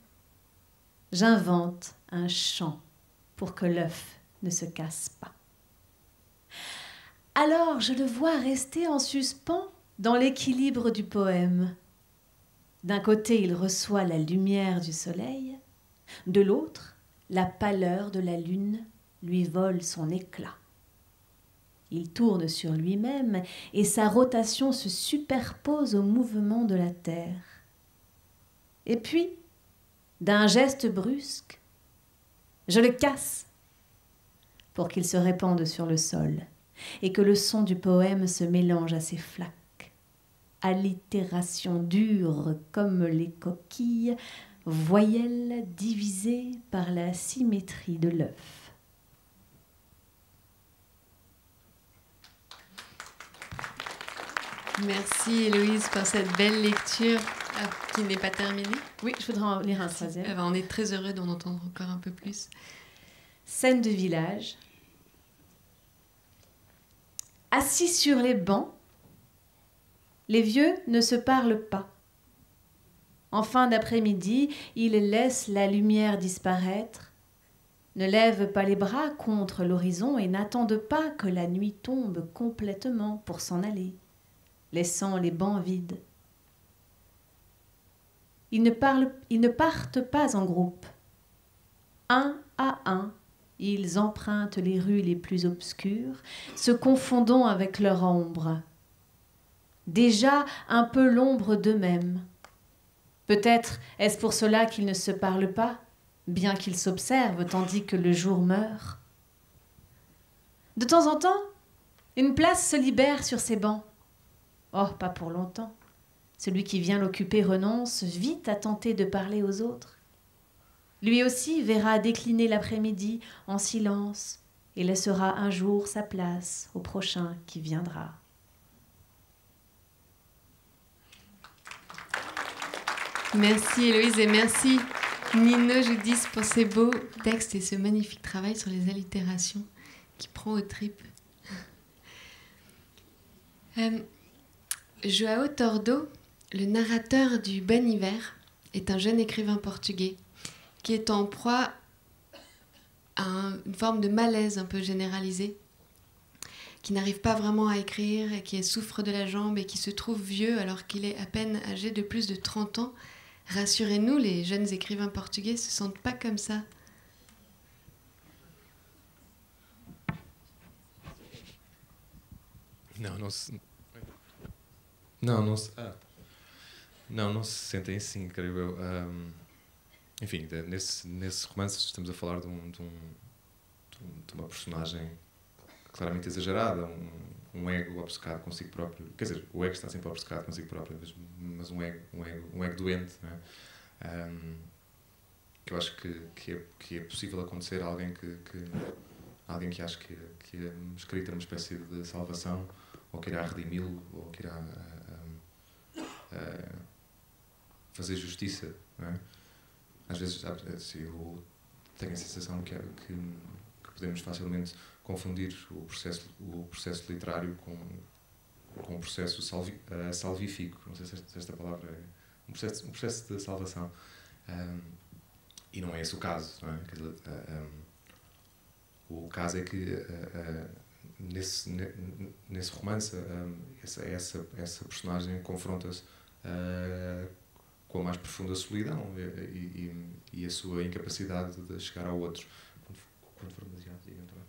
j'invente un chant pour que l'œuf ne se casse pas. Alors je le vois rester en suspens dans l'équilibre du poème. D'un côté, il reçoit la lumière du soleil, de l'autre, la pâleur de la lune lui vole son éclat. Il tourne sur lui-même et sa rotation se superpose au mouvement de la terre. Et puis, d'un geste brusque, je le casse pour qu'il se répande sur le sol et que le son du poème se mélange à ses flaques. Allitération dure comme les coquilles, voyelles divisées par la symétrie de l'œuf. Merci Héloïse pour cette belle lecture qui n'est pas terminée. Oui, je voudrais en lire un troisième. On est très heureux d'en entendre encore un peu plus. Scène de village. Assis sur les bancs, les vieux ne se parlent pas. En fin d'après-midi, ils laissent la lumière disparaître, ne lèvent pas les bras contre l'horizon et n'attendent pas que la nuit tombe complètement pour s'en aller, laissant les bancs vides. Ils ne partent pas en groupe. Un à un, ils empruntent les rues les plus obscures, se confondant avec leur ombre. Déjà un peu l'ombre d'eux-mêmes. Peut-être est-ce pour cela qu'ils ne se parlent pas, bien qu'il s'observe tandis que le jour meurt. De temps en temps, une place se libère sur ces bancs. Oh, pas pour longtemps. Celui qui vient l'occuper renonce vite à tenter de parler aux autres. Lui aussi verra décliner l'après-midi en silence et laissera un jour sa place au prochain qui viendra. Merci Héloïse et merci Nino Judice pour ces beaux textes et ce magnifique travail sur les allitérations qui prend aux tripes. João Tordo, le narrateur du Bon Hiver, est un jeune écrivain portugais qui est en proie à une forme de malaise un peu généralisé, qui n'arrive pas vraiment à écrire et qui souffre de la jambe et qui se trouve vieux alors qu'il est à peine âgé de plus de 30 ans. Rassurez-nous, les jeunes écrivains portugais ne se sentent pas comme ça. Não se sentem assim, creio eu. Enfim, nesse romance estamos a falar de uma personagem claramente exagerada, um ego obcecado consigo próprio. Quer dizer, o ego está sempre obcecado consigo próprio, mas um ego doente, não é? Que eu acho que é possível acontecer a alguém que acha que a escrita é uma espécie de salvação, ou que irá redimi-lo, ou que irá fazer justiça, não é? Às vezes eu tenho a sensação que podemos facilmente confundir o processo literário com um processo salvífico. Não sei se esta palavra é um processo de salvação. E não é esse o caso, não é? Quer dizer, o caso é que nesse romance essa personagem confronta-se com a mais profunda solidão e a sua incapacidade de chegar ao outro. Quando for demasiado, digam também.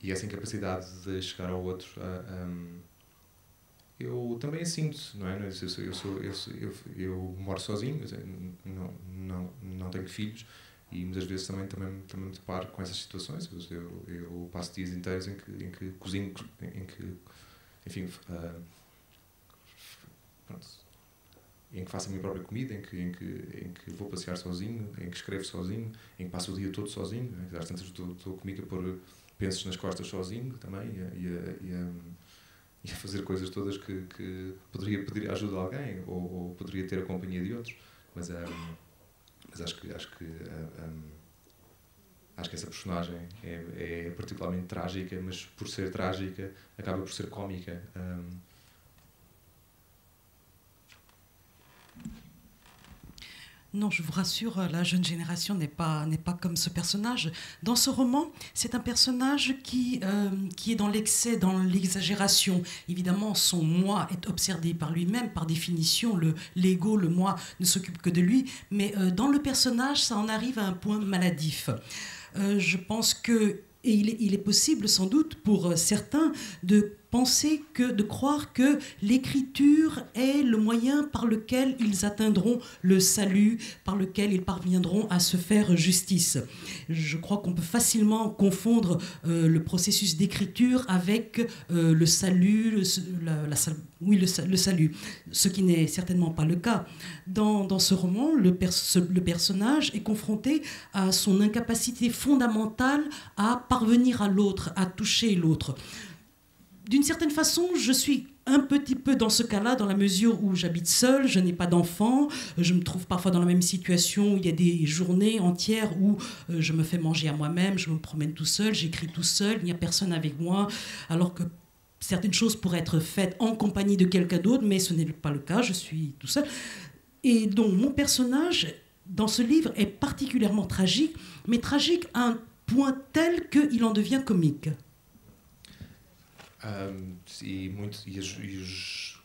E essa incapacidade de chegar ao outro, eu também a sinto, não é? Eu moro sozinho, não tenho filhos, e muitas vezes também me deparo com essas situações. Eu passo dias inteiros em que cozinho, enfim, pronto, em que faço a minha própria comida, em que vou passear sozinho, em que escrevo sozinho, em que passo o dia todo sozinho. Às tantas estou comigo a pôr pensos nas costas sozinho também e a fazer coisas todas que poderia pedir ajuda a alguém ou poderia ter a companhia de outros. Mas acho que essa personagem é particularmente trágica, mas por ser trágica acaba por ser cómica. Non, je vous rassure, la jeune génération n'est pas comme ce personnage. Dans ce roman, c'est un personnage qui est dans l'excès, dans l'exagération. Évidemment, son moi est obsédé par lui-même, par définition, l'ego, le moi ne s'occupe que de lui. Mais dans le personnage, ça en arrive à un point maladif. Je pense que, et il est possible sans doute pour certains de croire que l'écriture est le moyen par lequel ils atteindront le salut, par lequel ils parviendront à se faire justice. Je crois qu'on peut facilement confondre le processus d'écriture avec le salut, le salut, ce qui n'est certainement pas le cas. Dans ce roman, le personnage est confronté à son incapacité fondamentale à parvenir à l'autre, à toucher l'autre. D'une certaine façon, je suis un petit peu dans ce cas-là, dans la mesure où j'habite seule, je n'ai pas d'enfant, je me trouve parfois dans la même situation où il y a des journées entières où je me fais manger à moi-même, je me promène tout seul, j'écris tout seul, il n'y a personne avec moi, alors que certaines choses pourraient être faites en compagnie de quelqu'un d'autre, mais ce n'est pas le cas, je suis tout seul. Et donc mon personnage, dans ce livre, est particulièrement tragique, mais tragique à un point tel qu'il en devient comique.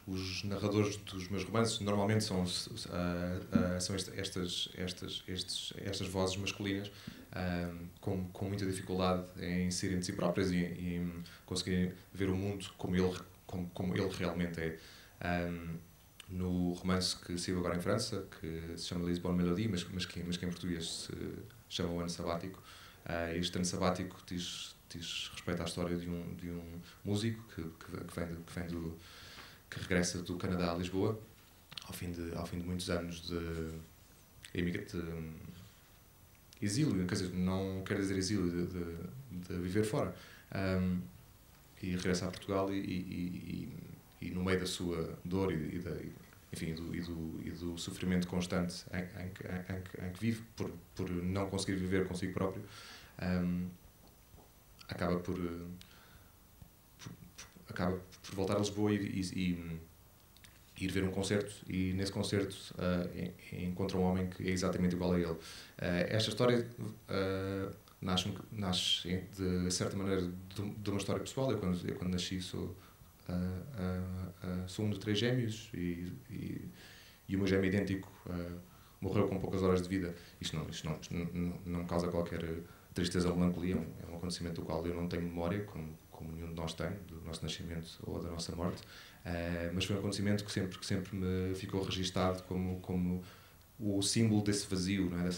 Os narradores dos meus romances normalmente são estas vozes masculinas com muita dificuldade em serem de si próprias e em conseguirem ver o mundo como ele realmente é. no romance que saiu agora em França, que se chama Lisbon Melody, mas que em português se chama O Ano Sabático. Este ano sabático diz respeito à história de um músico que regressa do Canadá a Lisboa ao fim de muitos anos de exílio, quer dizer, não quer dizer exílio, de viver fora, e regressa a Portugal e no meio da sua dor e do sofrimento constante em que vive por não conseguir viver consigo próprio, acaba por voltar a Lisboa e ir ver um concerto, e nesse concerto encontra um homem que é exatamente igual a ele. Esta história nasce de certa maneira de uma história pessoal. Eu quando nasci sou um de 3 gêmeos e o meu gêmeo idêntico morreu com poucas horas de vida. Isto não causa qualquer tristeza ou melancolia, é um acontecimento do qual eu não tenho memória, como nenhum de nós tem, do nosso nascimento ou da nossa morte, mas foi um acontecimento que sempre me ficou registado como o símbolo desse vazio, não é?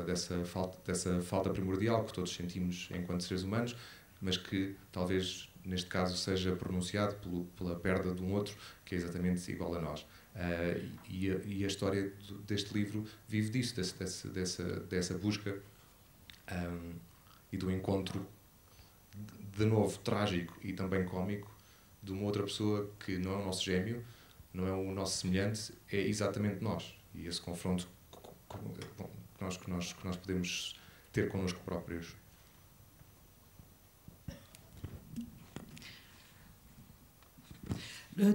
dessa falta primordial que todos sentimos enquanto seres humanos, mas que talvez neste caso seja pronunciado pela perda de um outro que é exatamente igual a nós. E a história deste livro vive disso, dessa busca e do encontro de novo trágico e também cómico de uma outra pessoa que não é o nosso gêmeo, não é o nosso semelhante, é exatamente nós. E esse confronto que nós podemos ter connosco próprios.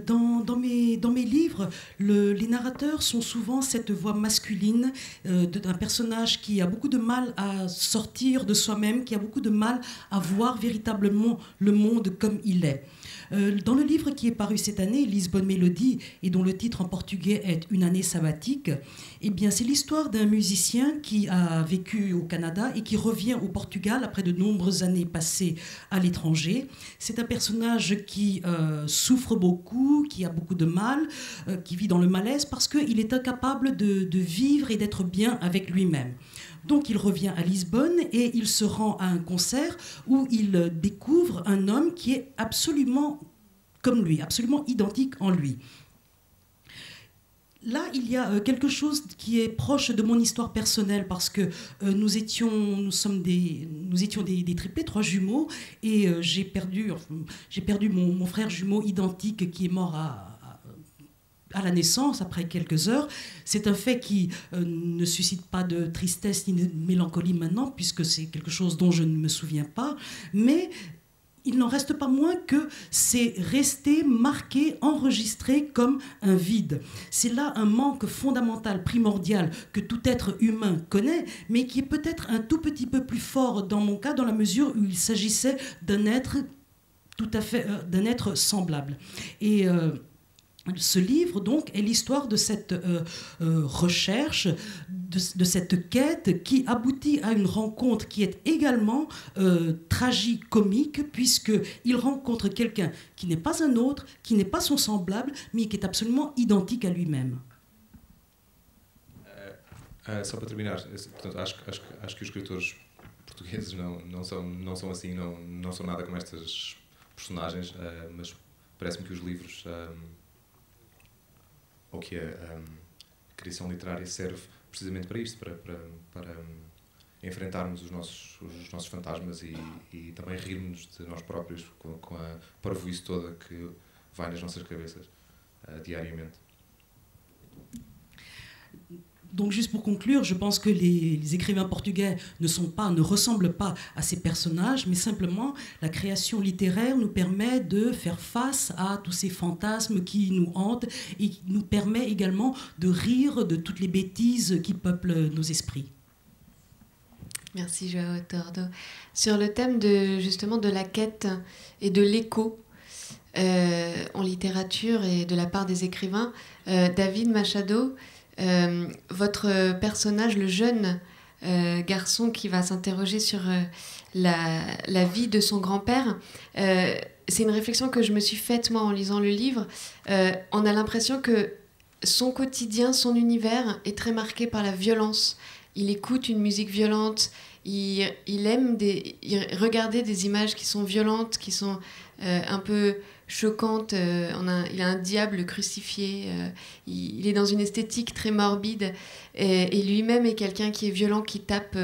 Dans mes livres, les narrateurs sont souvent cette voix masculine d'un personnage qui a beaucoup de mal à sortir de soi-même, qui a beaucoup de mal à voir véritablement le monde comme il est. Dans le livre qui est paru cette année, Lisbon Melody, et dont le titre en portugais est Une année sabbatique, eh bien, c'est l'histoire d'un musicien qui a vécu au Canada et qui revient au Portugal après de nombreuses années passées à l'étranger. C'est un personnage qui souffre beaucoup, qui a beaucoup de mal, qui vit dans le malaise parce qu'il est incapable de vivre et d'être bien avec lui-même. Donc il revient à Lisbonne et il se rend à un concert où il découvre un homme qui est absolument comme lui, absolument identique en lui. Là, il y a quelque chose qui est proche de mon histoire personnelle parce que nous étions des triplés, 3 jumeaux, et j'ai perdu mon frère jumeau identique qui est mort à la naissance, après quelques heures. C'est un fait qui ne suscite pas de tristesse ni de mélancolie maintenant, puisque c'est quelque chose dont je ne me souviens pas, mais il n'en reste pas moins que c'est resté marqué, enregistré comme un vide. C'est là un manque fondamental, primordial, que tout être humain connaît, mais qui est peut-être un tout petit peu plus fort dans mon cas, dans la mesure où il s'agissait d'un être tout à fait, d'un être semblable. Et ce livre, donc, est l'histoire de cette recherche, de cette quête qui aboutit à une rencontre qui est également tragicomique, puisqu'il rencontre quelqu'un qui n'est pas un autre, qui n'est pas son semblable, mais qui est absolument identique à lui-même. Só para terminar, portanto, acho que os escritores portugueses não são assim, não são nada como estas personagens, mas parece-me que os livros... ou que a criação literária serve precisamente para isto, para enfrentarmos os nossos fantasmas e também rirmos de nós próprios com a parvoíce toda que vai nas nossas cabeças diariamente. Donc juste pour conclure, je pense que les écrivains portugais ne ressemblent pas à ces personnages, mais simplement la création littéraire nous permet de faire face à tous ces fantasmes qui nous hantent et qui nous permet également de rire de toutes les bêtises qui peuplent nos esprits. Merci João Tordo. Sur le thème justement de la quête et de l'écho en littérature et de la part des écrivains, David Machado, votre personnage, le jeune garçon qui va s'interroger sur la vie de son grand-père, c'est une réflexion que je me suis faite moi en lisant le livre. On a l'impression que son quotidien, son univers est très marqué par la violence. Il écoute une musique violente, il aime regarder des images qui sont violentes, qui sont un peu choquantes. Il a un diable crucifié, il est dans une esthétique très morbide, et lui-même est quelqu'un qui est violent, qui tape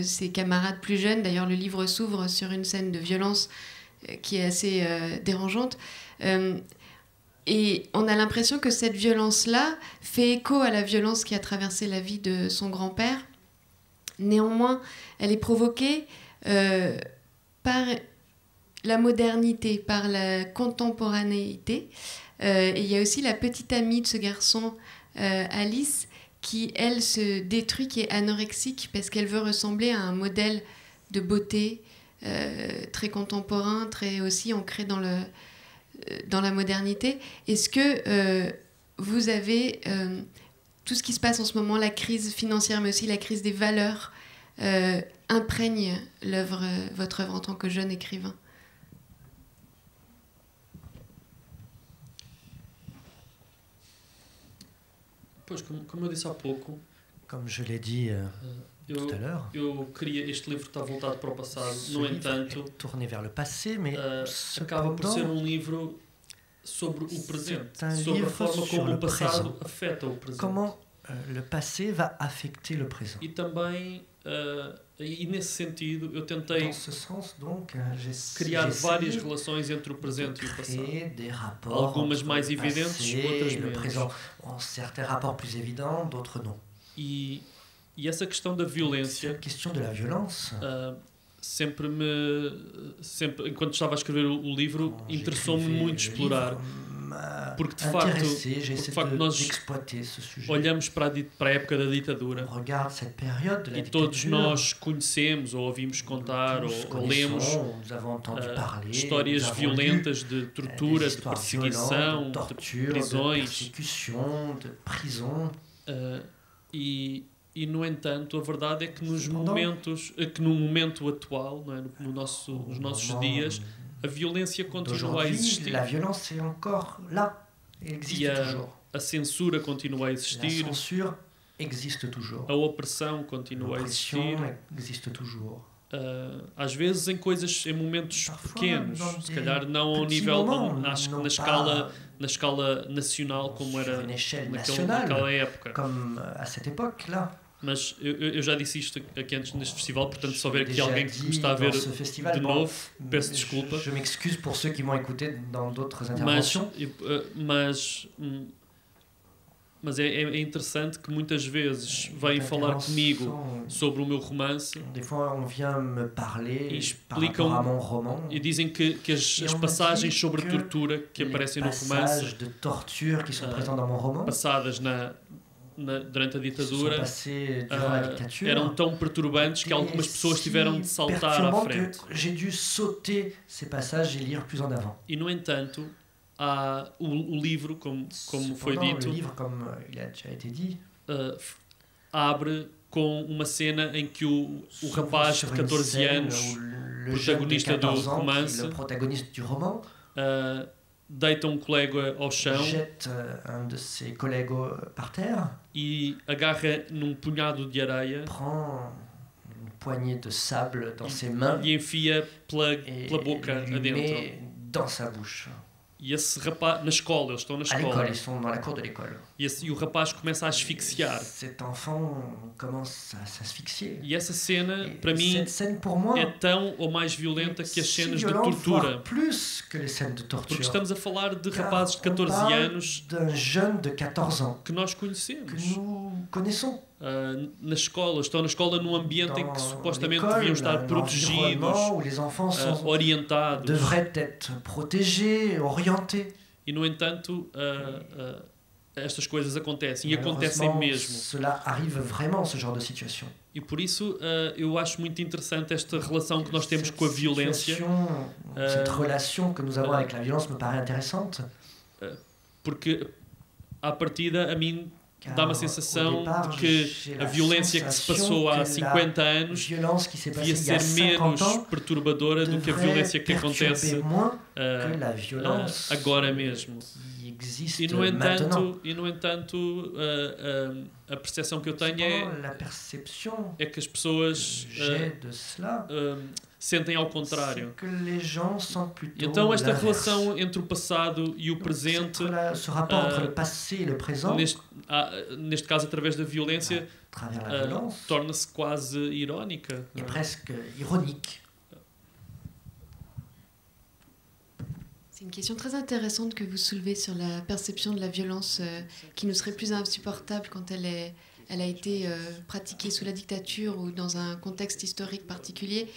ses camarades plus jeunes. D'ailleurs, le livre s'ouvre sur une scène de violence qui est assez dérangeante. Et on a l'impression que cette violence-là fait écho à la violence qui a traversé la vie de son grand-père. Néanmoins, elle est provoquée par la modernité, par la contemporanéité. Et il y a aussi la petite amie de ce garçon, Alice, qui, elle, se détruit, qui est anorexique, parce qu'elle veut ressembler à un modèle de beauté très contemporain, très aussi ancré dans la modernité. Est-ce que vous avez... tout ce qui se passe en ce moment, la crise financière, mais aussi la crise des valeurs, imprègne votre œuvre en tant que jeune écrivain? Pois, como eu disse há pouco, comme je l'ai dit tout à l'heure, este livro está voltado para o passado. No entanto, tourné vers le passé, mais acaba por ser livro sobre o presente, sobre a forma como o passado afeta o presente. Comment le passé va affecter le présent. E também, e nesse sentido, eu tentei dans ce sens, donc, criar várias relações entre o presente e o passado. Algumas mais evidentes, outras menos. Certains rapports plus évidents, d'autres non. E essa questão da violência, cette question de la violence, sempre, enquanto estava a escrever o livro, interessou-me muito explorar. Porque de facto nós olhamos para a época da ditadura e todos nós conhecemos ou ouvimos contar ou lemos histórias violentas de tortura, de perseguição, de prisões. E no entanto, a verdade é que no momento atual, não é? Nos nossos dias, a violência continua a existir. La violence est encore là, elle existe toujours. A censura continua a existir. La censure existe toujours. A opressão continua a existir. Existe toujours. Às vezes em momentos pequenos, se calhar não ao nível, na escala nacional como era naquela época. Comme à cette époque-là. Mas eu já disse isto aqui antes neste festival, portanto, se houver aqui alguém que me está a ver de novo, peço desculpa. Je m'excuse pour ceux qui m'ont écouté dans d'autres interventions. Mas é interessante que muitas vezes vêm falar comigo sobre o meu romance. Des fois, on vient me parler e explicam e dizem que as passagens sobre tortura que aparecem no romance, de torture qui sont présentes dans mon roman, passadas durante a ditadura, eram tão perturbantes que algumas pessoas tiveram de saltar à frente. J'ai dû sauter ces passages et lire plus en avant. E no entanto, há o livro, como foi dito, le livre, comme il a déjà été dit, abre com uma cena em que o rapaz de 14 anos, protagonista do romance, deita um colega ao chão, jette un de ses collègues par terre, e agarra num punhado de areia, prend une poignée de sable dans ses mains e enfia pela boca adentro. Dans sa bouche. E esse rapaz, na escola, eles estão na escola. Ils sont dans la cour de l'école. E o rapaz começa a asfixiar. Cet enfant commence à s'asphyxier. E essa cena, para mim, é tão ou mais violenta que as cenas de tortura. Plus que les scènes de torture. Porque estamos a falar de rapazes de 14 anos d'un jeune de 14 ans que nós conhecemos. Que nous connaissons. Na escola, estão na escola num ambiente em que supostamente deviam estar protegidos, orientados. Devraient être protégés, orientés. E no entanto, estas coisas acontecem, e acontecem mesmo. Cela arrive vraiment, ce genre de situation. E por isso eu acho muito interessante esta relação que nós temos com a violência. Cette relation que nous avons avec la violence me paraît intéressante. Porque à partida a mim dá uma sensação de que a violência que se passou há 50 anos devia ser menos perturbadora do que a violência que acontece agora mesmo. E no entanto a percepção que eu tenho é que as pessoas sentem ao contrário. Então esta relação entre o passado e o presente, neste caso através da violência, torna-se quase irónica. É presque ironique. C'est une question très intéressante que vous soulevez sur la perception de la violence qui nous serait plus insupportable quand elle a été pratiquée sous la dictature ou dans un contexte historique particulier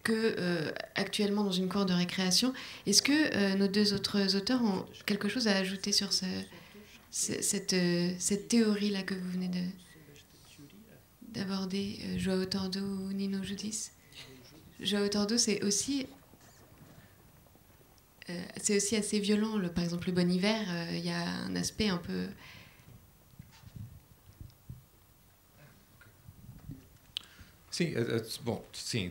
que actuellement dans une cour de récréation. Est-ce que nos deux autres auteurs ont quelque chose à ajouter sur cette théorie-là que vous venez d'aborder, João Tordo ou Nino Judice? João Tordo, c'est aussi assez violent. Par exemple, le Bon Hiver, il y a un aspect un peu... Sim, bom, sim,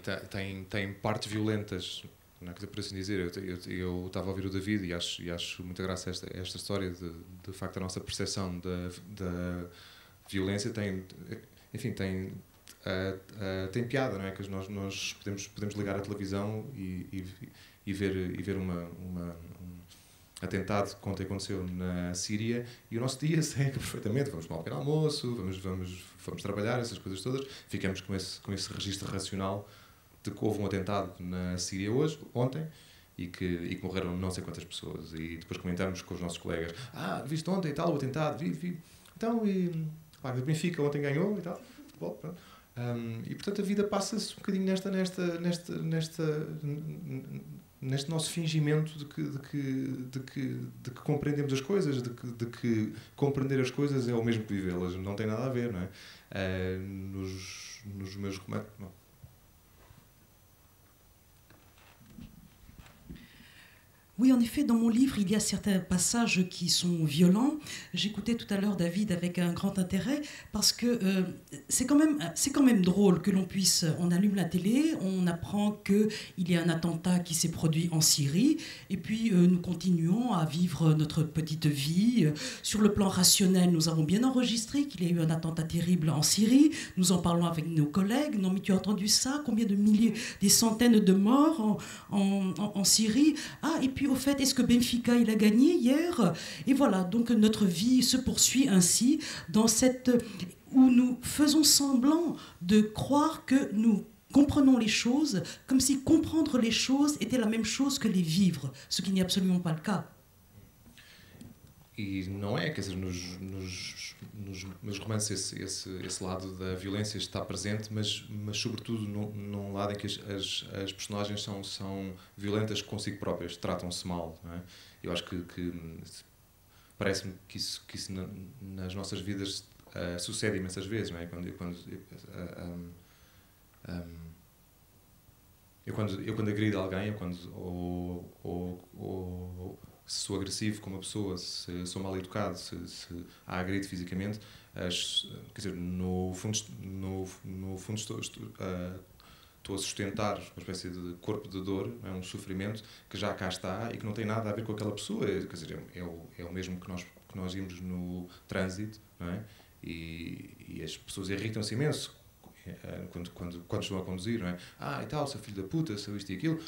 tem partes violentas, não é, por assim dizer. Eu estava a ouvir o David e acho muita graça esta história de facto a nossa percepção da violência tem piada, não é? Que nós podemos ligar a televisão e ver um atentado como aconteceu na Síria e o nosso dia segue perfeitamente. Vamos tomar um pequeno almoço, vamos trabalhar, essas coisas todas. Ficamos com esse registro racional de que houve um atentado na Síria ontem e que morreram não sei quantas pessoas. E depois comentamos com os nossos colegas: viste ontem e tal o atentado? Vi. Então, o Benfica ontem ganhou e tal. Futebol, pronto. E portanto a vida passa-se um bocadinho neste nosso fingimento de que compreendemos as coisas, de que compreender as coisas é o mesmo que vivê-las. Não tem nada a ver, não é? Nos meus romances... Oui, en effet, dans mon livre, il y a certains passages qui sont violents. J'écoutais tout à l'heure David avec un grand intérêt parce que c'est quand même drôle que l'on puisse... On allume la télé, on apprend qu'il y a un attentat qui s'est produit en Syrie et puis nous continuons à vivre notre petite vie. Sur le plan rationnel, nous avons bien enregistré qu'il y a eu un attentat terrible en Syrie. Nous en parlons avec nos collègues. Non, mais tu as entendu ça? Combien de milliers, des centaines de morts en Syrie? Et puis au fait, est-ce que Benfica il a gagné hier? Et voilà, donc notre vie se poursuit ainsi dans où nous faisons semblant de croire que nous comprenons les choses comme si comprendre les choses était la même chose que les vivre, ce qui n'est absolument pas le cas. E não é, quer dizer, nos meus romances esse lado da violência está presente, mas sobretudo num lado em que as personagens são violentas consigo próprias, tratam-se mal, não é? Eu acho que parece-me que isso nas nossas vidas sucede imensas vezes, não é? Quando agrido alguém, se sou agressivo com uma pessoa, se sou mal educado, se a agrido fisicamente, quer dizer, no fundo estou a sustentar uma espécie de corpo de dor, é um sofrimento que já cá está e que não tem nada a ver com aquela pessoa. Quer dizer, é o mesmo que nós vimos no trânsito, não é? E as pessoas irritam-se imenso quando estão a conduzir, não é? E tal, seu filho da puta, seu isto e aquilo.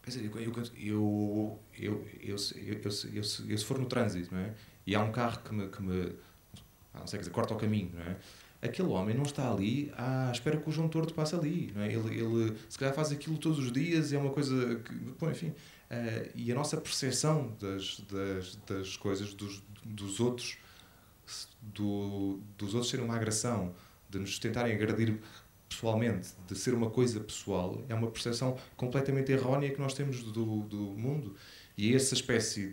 Quer dizer, eu se for no trânsito, não é? E há um carro que me não sei, quer dizer, corta o caminho, não é? Aquele homem não está ali à espera que o João Tordo passe ali, não é? Ele se calhar faz aquilo todos os dias, é uma coisa que, bom, enfim, e a nossa percepção das coisas dos outros serem uma agressão, de nos tentarem agredir pessoalmente, de ser uma coisa pessoal, é uma percepção completamente errónea que nós temos do mundo. E essa espécie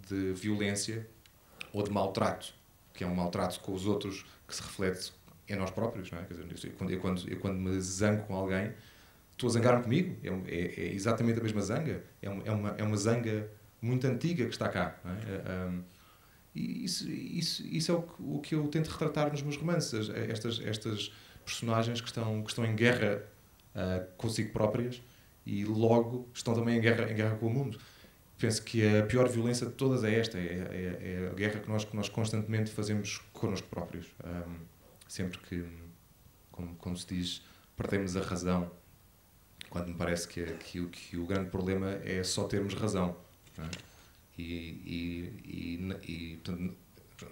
de violência ou de maltrato, que é um maltrato com os outros que se reflete em nós próprios, não é? Quer dizer, eu quando me zango com alguém, estou a zangar-me comigo, é exatamente a mesma zanga, é uma zanga muito antiga que está cá, não é? E isso é o que eu tento retratar nos meus romances, estas personagens que estão em guerra consigo próprias e logo estão também em guerra com o mundo. Penso que a pior violência de todas é esta, é a guerra que nós constantemente fazemos connosco próprios. Sempre que, como se diz, perdemos a razão, quando me parece que o grande problema é só termos razão. Não é?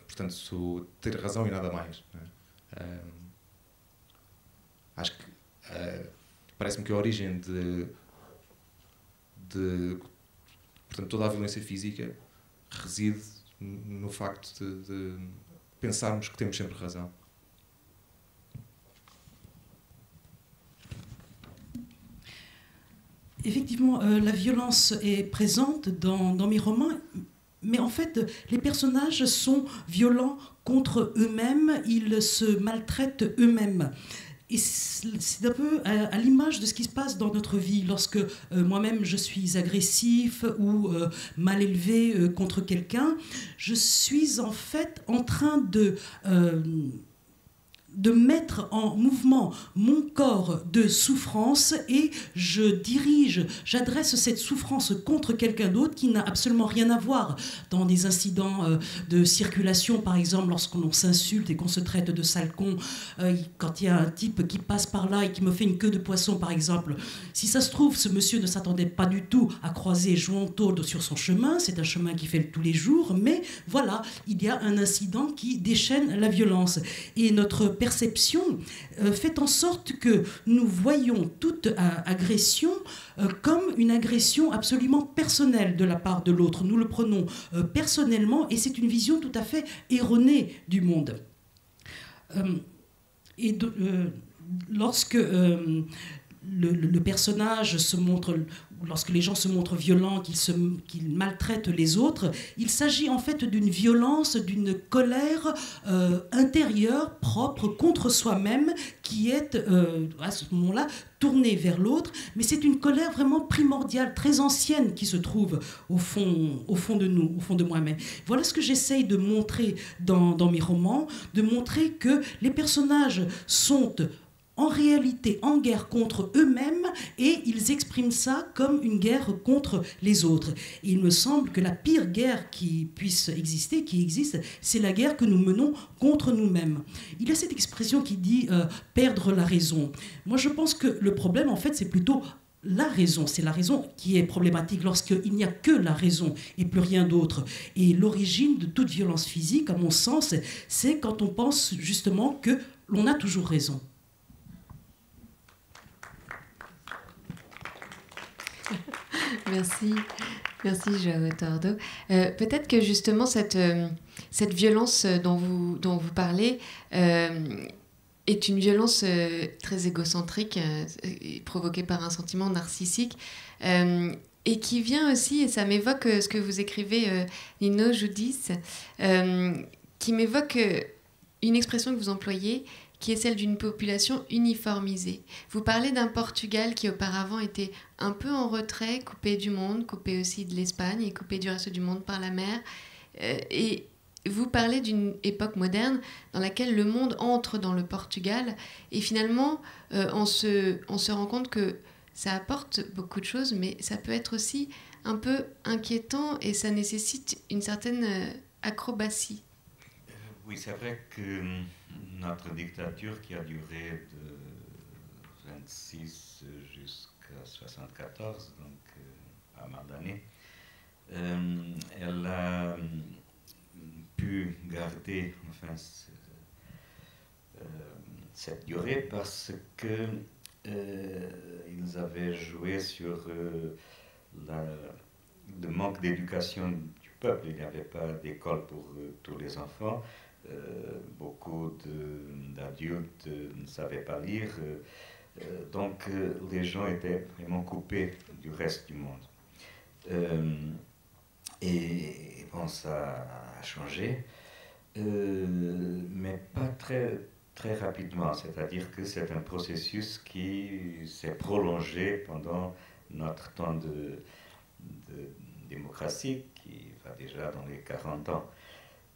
Portanto, ter razão e nada mais. Não é? Acho que parece-me que a origem portanto, toda a violência física reside no facto de pensarmos que temos sempre razão. Effectivement, la violence est présente dans mes romans, mais en fait, les personnages sont violents contre eux-mêmes, ils se maltraitent eux-mêmes. Et c'est un peu à l'image de ce qui se passe dans notre vie. Lorsque moi-même je suis agressif ou mal élevé contre quelqu'un, je suis en fait en train de mettre en mouvement mon corps de souffrance et j'adresse cette souffrance contre quelqu'un d'autre qui n'a absolument rien à voir. Dans des incidents de circulation, par exemple, lorsqu'on s'insulte et qu'on se traite de sale con, quand il y a un type qui passe par là et qui me fait une queue de poisson, par exemple, si ça se trouve, ce monsieur ne s'attendait pas du tout à croiser João Todo sur son chemin, c'est un chemin qu'il fait tous les jours, mais voilà, il y a un incident qui déchaîne la violence. Et notre perception fait en sorte que nous voyons toute agression comme une agression absolument personnelle de la part de l'autre. Nous le prenons personnellement et c'est une vision tout à fait erronée du monde. Lorsque le personnage se montre, lorsque les gens se montrent violents, qu'ils maltraitent les autres, il s'agit en fait d'une violence, d'une colère intérieure, propre, contre soi-même, qui est à ce moment-là tournée vers l'autre, mais c'est une colère vraiment primordiale, très ancienne, qui se trouve au fond de nous, au fond de moi-même. Voilà ce que j'essaye de montrer dans mes romans, de montrer que les personnages sont en réalité en guerre contre eux-mêmes et ils expriment ça comme une guerre contre les autres. Et il me semble que la pire guerre qui puisse exister, qui existe, c'est la guerre que nous menons contre nous-mêmes. Il y a cette expression qui dit perdre la raison. Moi je pense que le problème en fait c'est plutôt la raison, c'est la raison qui est problématique lorsqu'il n'y a que la raison et plus rien d'autre. Et l'origine de toute violence physique, à mon sens, c'est quand on pense justement que l'on a toujours raison. Merci João Tordo. Peut-être que justement cette violence dont vous parlez est une violence très égocentrique, provoquée par un sentiment narcissique, et qui vient aussi, et ça m'évoque ce que vous écrivez, Nino Judice, qui m'évoque une expression que vous employez, qui est celle d'une population uniformisée. Vous parlez d'un Portugal qui auparavant était un peu en retrait, coupé du monde, coupé aussi de l'Espagne et coupé du reste du monde par la mer. Et vous parlez d'une époque moderne dans laquelle le monde entre dans le Portugal et finalement on se rend compte que ça apporte beaucoup de choses, mais ça peut être aussi un peu inquiétant et ça nécessite une certaine acrobatie. Oui, c'est vrai que notre dictature qui a duré de 26 jusqu'à 74, donc pas mal d'années, elle a pu garder cette durée parce que ils avaient joué sur le manque d'éducation du peuple. Il n'y avait pas d'école pour tous les enfants. Beaucoup d'adultes ne savaient pas lire, donc les gens étaient vraiment coupés du reste du monde. Et bon, ça a changé, mais pas très rapidement, c'est-à-dire que c'est un processus qui s'est prolongé pendant notre temps de démocratie, qui va déjà dans les 40 ans.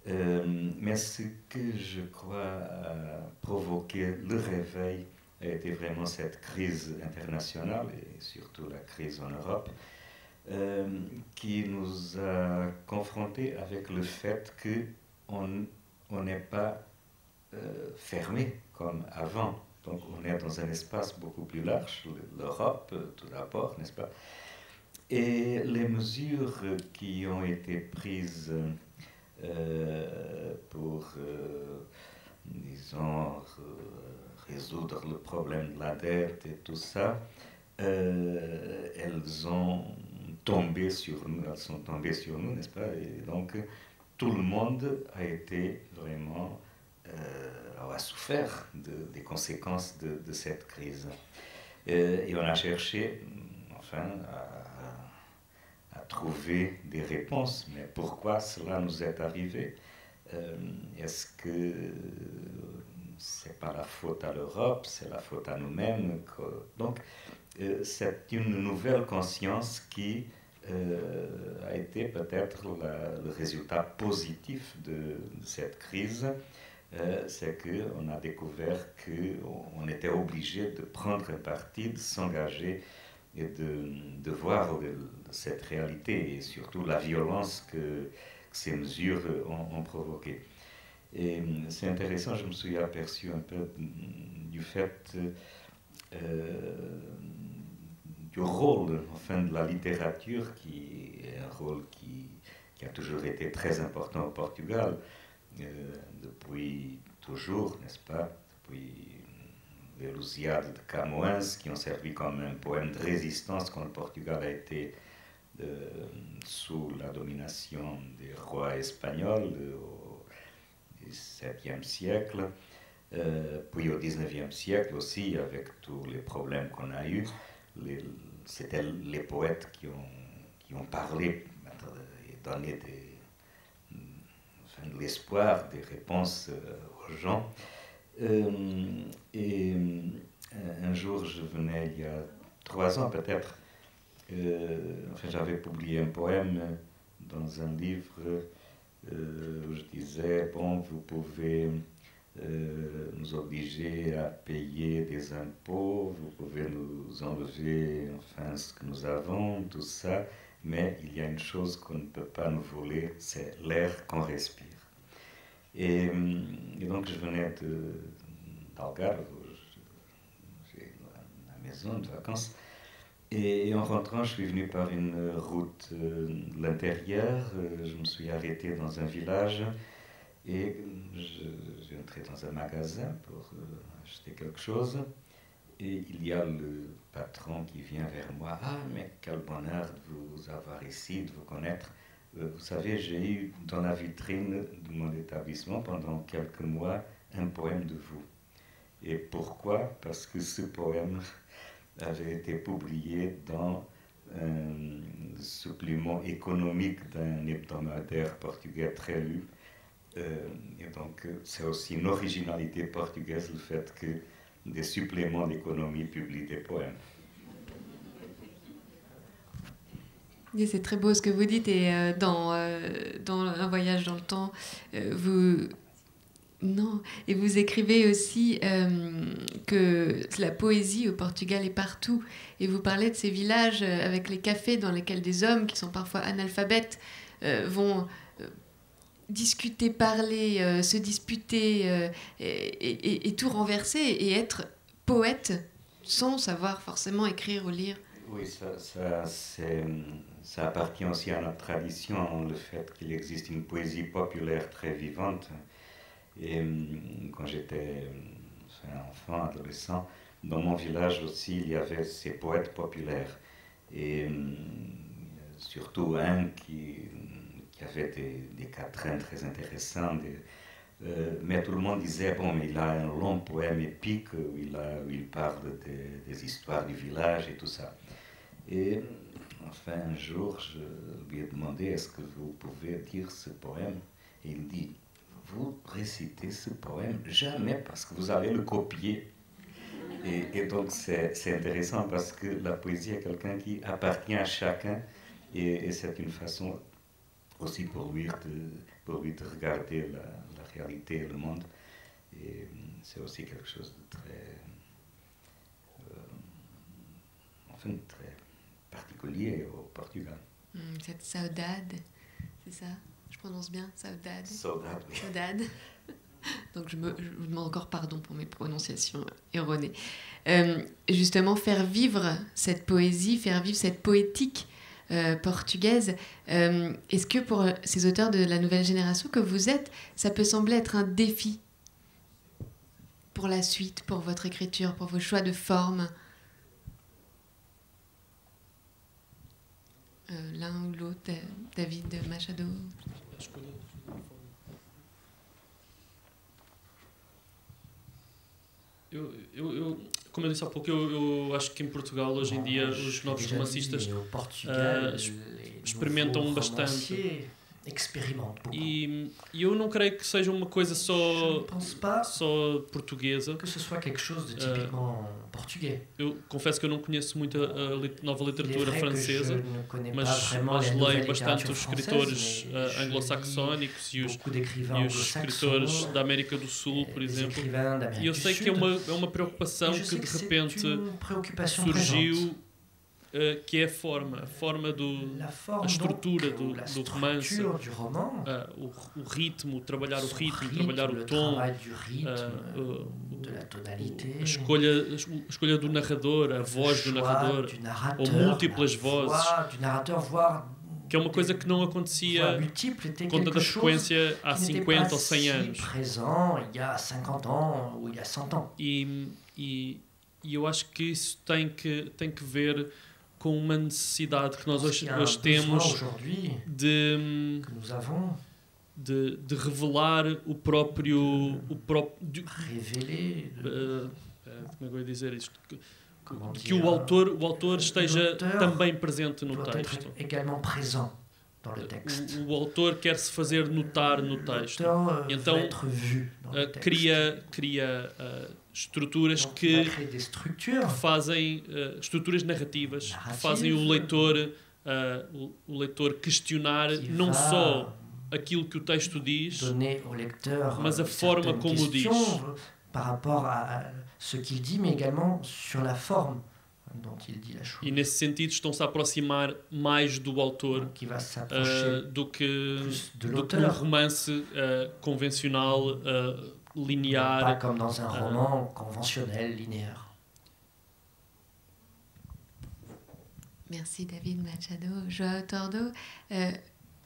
Mais ce que je crois a provoqué le réveil a été vraiment cette crise internationale et surtout la crise en Europe qui nous a confrontés avec le fait qu'on n'est pas fermé comme avant. Donc on est dans un espace beaucoup plus large, l'Europe tout d'abord, n'est-ce pas? Et les mesures qui ont été prises pour, disons, résoudre le problème de la dette et tout ça, elles sont tombées sur nous, n'est-ce pas? Et donc, tout le monde a été vraiment, a souffert des conséquences de cette crise. Et on a cherché, enfin, à trouver des réponses. Mais pourquoi cela nous est arrivé? Est-ce que c'est pas la faute à l'Europe, c'est la faute à nous-mêmes? Donc, c'est une nouvelle conscience qui a été peut-être le résultat positif de cette crise. C'est qu'on a découvert qu'on était obligé de prendre un parti, de s'engager et de voir cette réalité et surtout la violence que ces mesures ont provoquée. Et c'est intéressant, je me suis aperçu un peu du fait du rôle enfin, de la littérature, qui est un rôle qui a toujours été très important au Portugal, depuis toujours, n'est-ce pas, depuis les Lusíadas de Camões, qui ont servi comme un poème de résistance quand le Portugal a été sous la domination des rois espagnols au XVIIe siècle, puis au XIXe siècle aussi, avec tous les problèmes qu'on a eus. C'était les poètes qui ont parlé et donné de l'espoir, des réponses aux gens. Et un jour, je venais, il y a 3 ans peut-être, enfin, j'avais publié un poème dans un livre où je disais, bon, vous pouvez nous obliger à payer des impôts, vous pouvez nous enlever enfin ce que nous avons, tout ça, mais il y a une chose qu'on ne peut pas nous voler, c'est l'air qu'on respire. Et donc je venais d'Algarve, j'ai la maison de vacances, et en rentrant, je suis venu par une route de l'intérieur, je me suis arrêté dans un village, et j'ai entré dans un magasin pour acheter quelque chose, et il y a le patron qui vient vers moi. « Ah, mais quel bonheur de vous avoir ici, de vous connaître. Vous savez, j'ai eu dans la vitrine de mon établissement pendant quelques mois un poème de vous. » Et pourquoi? Parce que ce poème avait été publié dans un supplément économique d'un hebdomadaire portugais très lu. Et donc, c'est aussi une originalité portugaise, le fait que des suppléments d'économie publient des poèmes. C'est très beau ce que vous dites, et dans Un voyage dans le temps, vous écrivez aussi que la poésie au Portugal est partout, et vous parlez de ces villages avec les cafés dans lesquels des hommes qui sont parfois analphabètes vont discuter, parler, se disputer et tout renverser et être poète sans savoir forcément écrire ou lire. Oui, ça appartient aussi à notre tradition, le fait qu'il existe une poésie populaire très vivante. Et quand j'étais enfant, adolescent, dans mon village aussi, il y avait ces poètes populaires. Et surtout un qui avait des quatrains très intéressants. Mais tout le monde disait, bon, mais il a un long poème épique où il parle des histoires du village et tout ça. Et enfin, un jour, je lui ai demandé, est-ce que vous pouvez dire ce poème? Et il dit, vous récitez ce poème jamais parce que vous allez le copier. Et donc c'est intéressant parce que la poésie est quelqu'un qui appartient à chacun, et c'est une façon aussi pour lui de regarder la réalité, le monde. Et c'est aussi quelque chose de très, très particulier au Portugal. Cette saudade, c'est ça? Je prononce bien, saudade? Saudade, oui. Saudade. Donc je vous demande encore pardon pour mes prononciations erronées. Justement, faire vivre cette poésie, faire vivre cette poétique portugaise, est-ce que pour ces auteurs de la nouvelle génération que vous êtes, ça peut sembler être un défi pour la suite, pour votre écriture, pour vos choix de forme? L'un ou l'autre, David Machado? Como eu disse há pouco, eu acho que em Portugal hoje em dia os novos romancistas experimentam bastante. E eu não creio que seja uma coisa só portuguesa. Que ce soit quelque chose de typiquement portugais. Eu confesso que eu não conheço muito a nova literatura francesa, mas leio bastante os escritores anglo-saxónicos e os escritores da América do Sul, por exemplo. E eu sei que é uma preocupação que de repente surgiu, que é a forma a estrutura do romance, o ritmo, trabalhar o ritmo, trabalhar o tom, a escolha do narrador, a voz do narrador, ou múltiplas vozes, que é uma coisa que não acontecia com tanta frequência há 50 ou 100 anos. E eu acho que isso tem que ver com uma necessidade que nós hoje temos de revelar o próprio como é que eu ia dizer isto? Que o autor esteja também presente no texto. O autor quer se fazer notar no texto. Então cria estruturas que fazem estruturas narrativas que fazem o leitor questionar não só aquilo que o texto diz, mas a forma como o diz. Par rapport à ce qu'il dit, mais également sur la forme dont il dit la chose. E nesse sentido estão-se a aproximar mais do autor do que um romance convencional, linéaire. Pas comme dans un roman conventionnel, linéaire. Merci David Machado. João Tordo,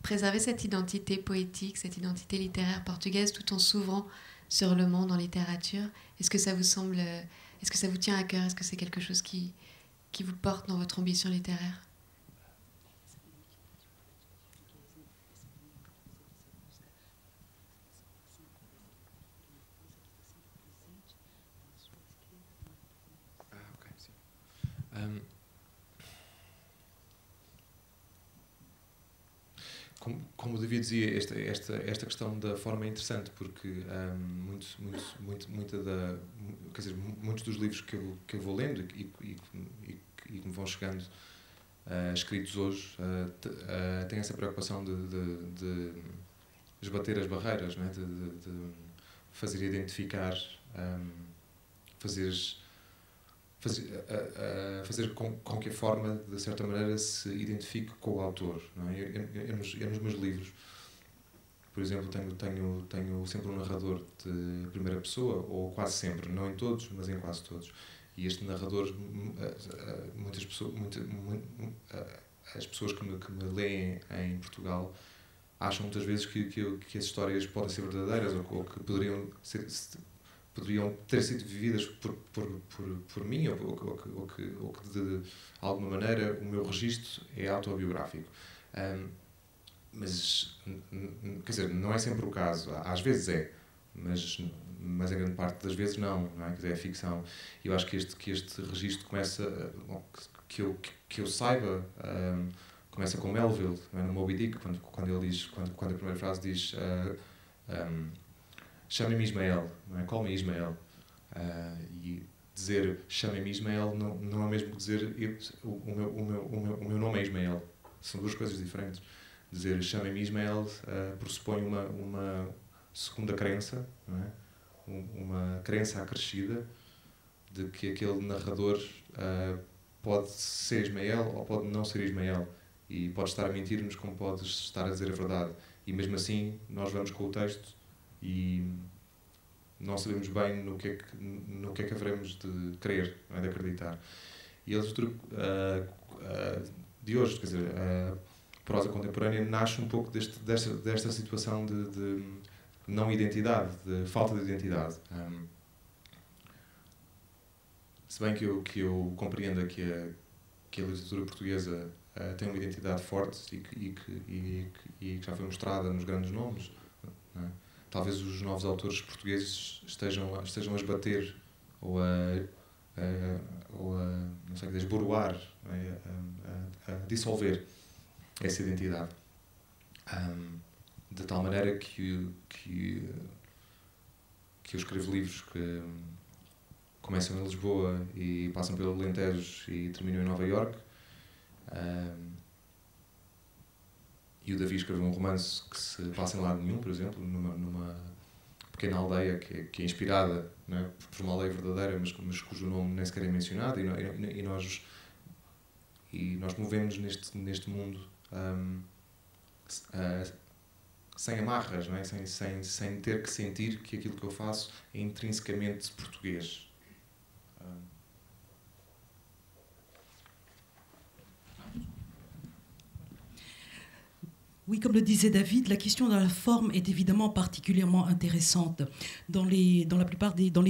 préserver cette identité poétique, cette identité littéraire portugaise tout en s'ouvrant sur le monde en littérature, est-ce que ça vous semble, est-ce que ça vous tient à cœur, est-ce que c'est quelque chose qui vous porte dans votre ambition littéraire? Como o David dizia, esta questão da forma é interessante porque muitos dos livros que eu vou lendo e que me vão chegando escritos hoje têm essa preocupação de esbater as barreiras, não é? de fazer identificar, fazer com que a forma, de certa maneira, se identifique com o autor. Não é? Eu nos meus livros, por exemplo, tenho sempre um narrador de primeira pessoa, ou quase sempre, não em todos, mas em quase todos. E este narrador, as pessoas que me leem em Portugal acham muitas vezes que as histórias podem ser verdadeiras ou que poderiam ter sido vividas por mim ou que de alguma maneira o meu registro é autobiográfico. Mas, quer dizer, não é sempre o caso. Às vezes é, mas em grande parte das vezes não é? Quer dizer, é ficção. E eu acho que este registro começa, que eu saiba, começa com Melville, no Moby Dick, quando ele diz, quando a primeira frase diz chame-me Ismael, não é? Call me Ismael. E dizer chame-me Ismael não é mesmo que dizer o meu nome é Ismael. São duas coisas diferentes. Dizer chamem-me Ismael pressupõe uma segunda crença, não é? Uma crença acrescida de que aquele narrador pode ser Ismael ou pode não ser Ismael, e pode estar a mentir-nos como pode estar a dizer a verdade, e mesmo assim nós vamos com o texto e não sabemos bem no que é que haveremos de crer, não é? De acreditar. E a literatura de hoje, quer dizer, a prosa contemporânea nasce um pouco desta situação de não identidade, de falta de identidade. Se bem que eu compreendo que a literatura portuguesa tem uma identidade forte e que já foi mostrada nos grandes nomes, não é? Talvez os novos autores portugueses estejam a esbater ou a não sei, a esboroar, não é? A dissolver essa identidade, de tal maneira que eu escrevo livros que começam em Lisboa e passam pelo Alentejo e terminam em Nova Iorque. E o Davi escreveu um romance que se passa em lado nenhum, por exemplo, numa pequena aldeia que é inspirada, não é, por uma aldeia verdadeira, mas cujo nome nem sequer é mencionado, e nós movemos neste mundo sem amarras, não é? Sem ter que sentir que aquilo que eu faço é intrinsecamente português. Oui, comme le disait David, la question de la forme est évidemment particulièrement intéressante. Dans les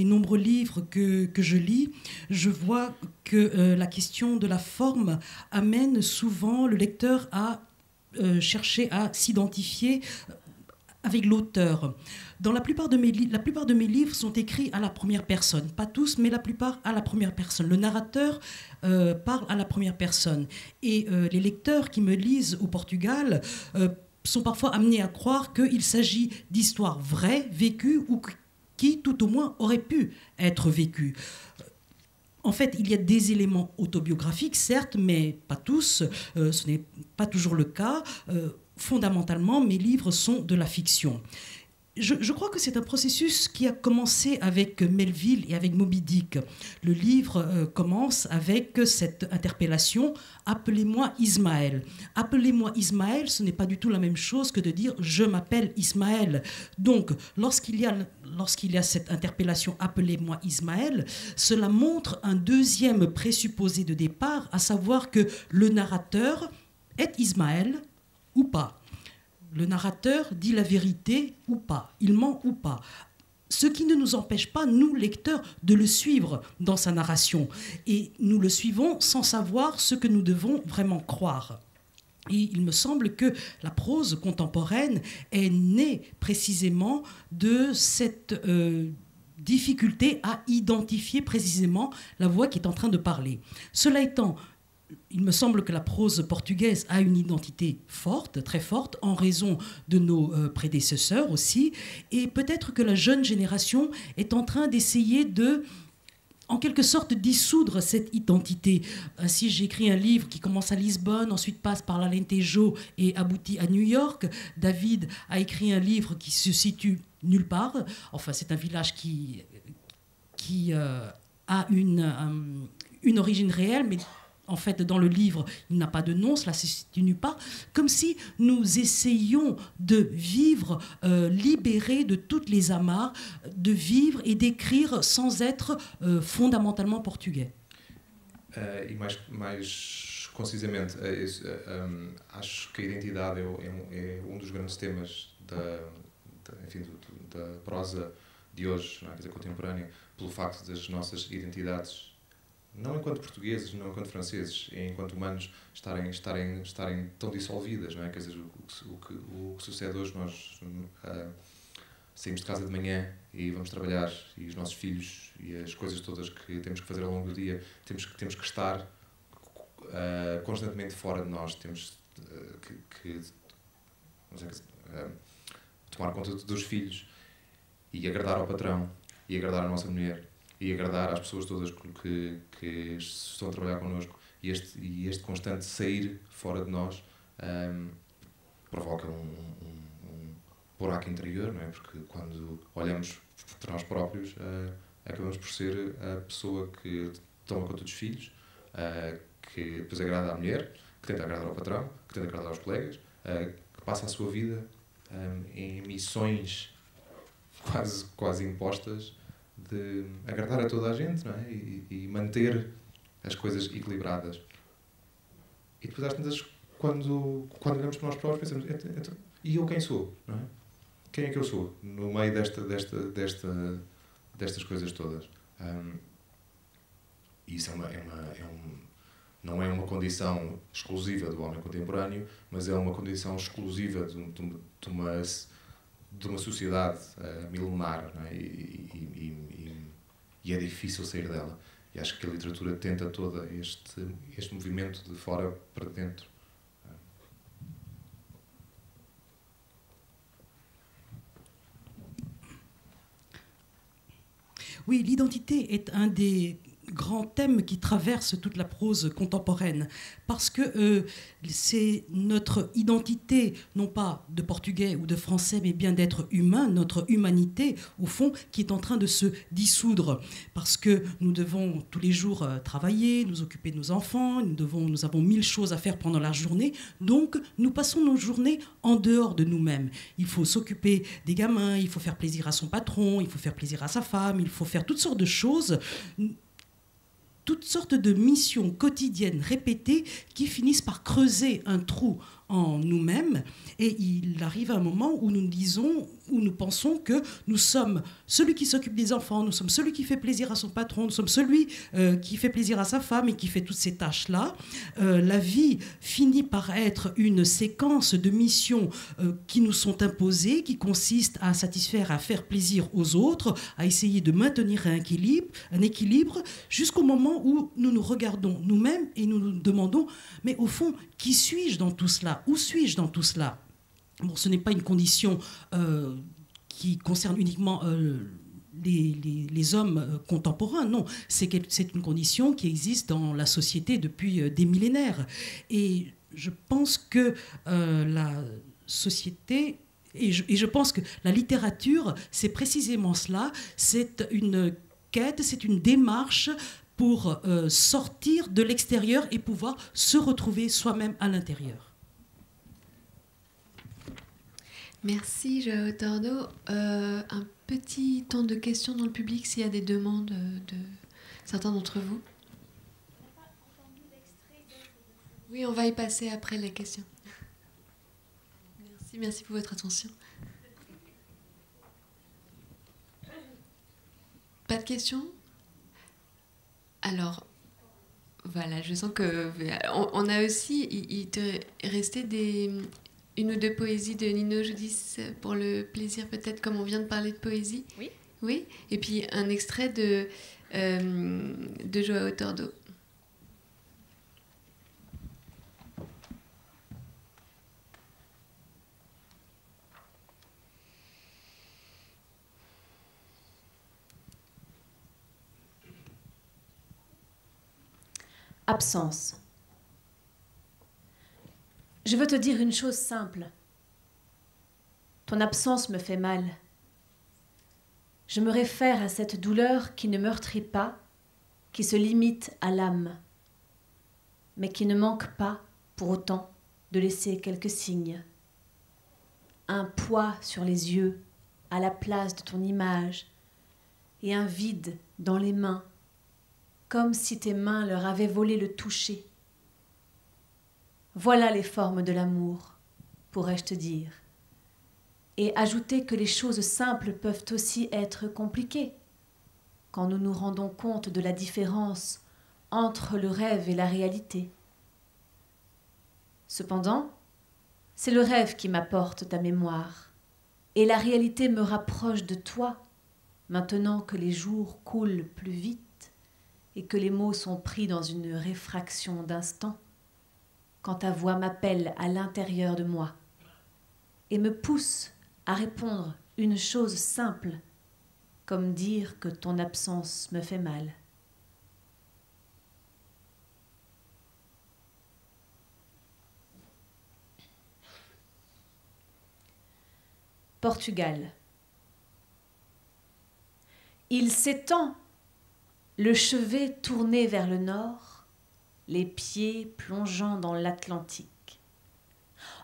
nombreux livres que je lis, je vois que la question de la forme amène souvent le lecteur à chercher à s'identifier avec l'auteur. La plupart de mes livres sont écrits à la première personne. Pas tous, mais la plupart à la première personne. Le narrateur parle à la première personne. Et les lecteurs qui me lisent au Portugal sont parfois amenés à croire qu'il s'agit d'histoires vraies, vécues, ou qui, tout au moins, auraient pu être vécues. En fait, il y a des éléments autobiographiques, certes, mais pas tous. Ce n'est pas toujours le cas. Fondamentalement, mes livres sont de la fiction. Je crois que c'est un processus qui a commencé avec Melville et avec Moby Dick. Le livre commence avec cette interpellation « Appelez-moi Ismaël ». « Appelez-moi Ismaël », ce n'est pas du tout la même chose que de dire « Je m'appelle Ismaël ». Donc, lorsqu'il y a cette interpellation « Appelez-moi Ismaël », cela montre un deuxième présupposé de départ, à savoir que le narrateur est Ismaël ou pas. Le narrateur dit la vérité ou pas, il ment ou pas. Ce qui ne nous empêche pas, nous, lecteurs, de le suivre dans sa narration. Et nous le suivons sans savoir ce que nous devons vraiment croire. Et il me semble que la prose contemporaine est née précisément de cette difficulté à identifier précisément la voix qui est en train de parler. Cela étant, il me semble que la prose portugaise a une identité forte, très forte, en raison de nos prédécesseurs aussi. Et peut-être que la jeune génération est en train d'essayer de, en quelque sorte, dissoudre cette identité. Ainsi, j'écris un livre qui commence à Lisbonne, ensuite passe par l'Alentejo et aboutit à New York. David a écrit un livre qui se situe nulle part. Enfin, c'est un village qui a une origine réelle, mais en fait, dans le livre, il n'a pas de nom, cela se situe nulle part, comme si nous essayions de vivre libérés de toutes les amarres, de vivre et d'écrire sans être fondamentalement portugais. E mais concisamente, acho que a identidade é dos grandes temas da prosa de hoje, não é? Quer dizer, contemporânea, pelo facto das nossas identidades, não enquanto portugueses, não enquanto franceses, enquanto humanos, estarem tão dissolvidas, não é? Quer dizer, o que sucede hoje, nós saímos de casa de manhã e vamos trabalhar, e os nossos filhos e as coisas todas que temos que fazer ao longo do dia, temos que estar constantemente fora de nós, temos que tomar conta dos filhos e agradar ao patrão e agradar à nossa mulher e agradar às pessoas todas que estão a trabalhar connosco, e este constante sair fora de nós provoca um buraco interior, não é? Porque quando olhamos para nós próprios, acabamos por ser a pessoa que toma conta dos filhos, que depois agrada à mulher, que tenta agradar ao patrão, que tenta agradar aos colegas, que passa a sua vida em missões quase impostas de agradar a toda a gente, não é? E manter as coisas equilibradas. E depois, às tantas, quando olhamos para nós próprios, pensamos, então, e eu quem sou? Não é? Quem é que eu sou no meio destas coisas todas? Isso não é uma condição exclusiva do homem contemporâneo, mas é uma condição exclusiva de uma sociedade milenar, não é? E é difícil sair dela. E acho que a literatura tenta todo este movimento de fora para dentro. Oui, l'identité est un des grands thèmes qui traversent toute la prose contemporaine, parce que c'est notre identité, non pas de portugais ou de français, mais bien d'être humain, notre humanité, au fond, qui est en train de se dissoudre, parce que nous devons tous les jours travailler, nous occuper de nos enfants, nous avons 1000 choses à faire pendant la journée, donc nous passons nos journées en dehors de nous-mêmes. Il faut s'occuper des gamins, il faut faire plaisir à son patron, il faut faire plaisir à sa femme, il faut faire toutes sortes de choses, toutes sortes de missions quotidiennes répétées qui finissent par creuser un trou en nous-mêmes. Et il arrive un moment où nous disons, où nous pensons que nous sommes celui qui s'occupe des enfants, nous sommes celui qui fait plaisir à son patron, nous sommes celui qui fait plaisir à sa femme et qui fait toutes ces tâches-là. La vie finit par être une séquence de missions qui nous sont imposées, qui consistent à satisfaire, à faire plaisir aux autres, à essayer de maintenir un équilibre, jusqu'au moment où nous nous regardons nous-mêmes et nous nous demandons, mais au fond, qui suis-je dans tout cela? Où suis-je dans tout cela? Bon, ce n'est pas une condition qui concerne uniquement les hommes contemporains, non. C'est une condition qui existe dans la société depuis des millénaires. Et je pense que la société... Et je pense que la littérature, c'est précisément cela. C'est une quête, c'est une démarche pour sortir de l'extérieur et pouvoir se retrouver soi-même à l'intérieur. Merci Joao Tordo. Un petit temps de questions dans le public s'il y a des demandes de certains d'entre vous. Oui, on va y passer après les questions. Merci pour votre attention. Pas de questions? Alors, voilà, je sens que on a aussi, il te restait une ou deux poésies de Nino Judice pour le plaisir, peut-être, comme on vient de parler de poésie. Oui. Oui. Et puis un extrait de Joao Tordo. Absence. Je veux te dire une chose simple. Ton absence me fait mal. Je me réfère à cette douleur qui ne meurtrit pas, qui se limite à l'âme, mais qui ne manque pas, pour autant, de laisser quelques signes. Un poids sur les yeux, à la place de ton image, et un vide dans les mains, comme si tes mains leur avaient volé le toucher. Voilà les formes de l'amour, pourrais-je te dire. Et ajouter que les choses simples peuvent aussi être compliquées, quand nous nous rendons compte de la différence entre le rêve et la réalité. Cependant, c'est le rêve qui m'apporte ta mémoire, et la réalité me rapproche de toi, maintenant que les jours coulent plus vite et que les mots sont pris dans une réfraction d'instant, quand ta voix m'appelle à l'intérieur de moi et me pousse à répondre une chose simple, comme dire que ton absence me fait mal. Portugal. Il s'étend, le chevet tourné vers le nord, les pieds plongeant dans l'Atlantique.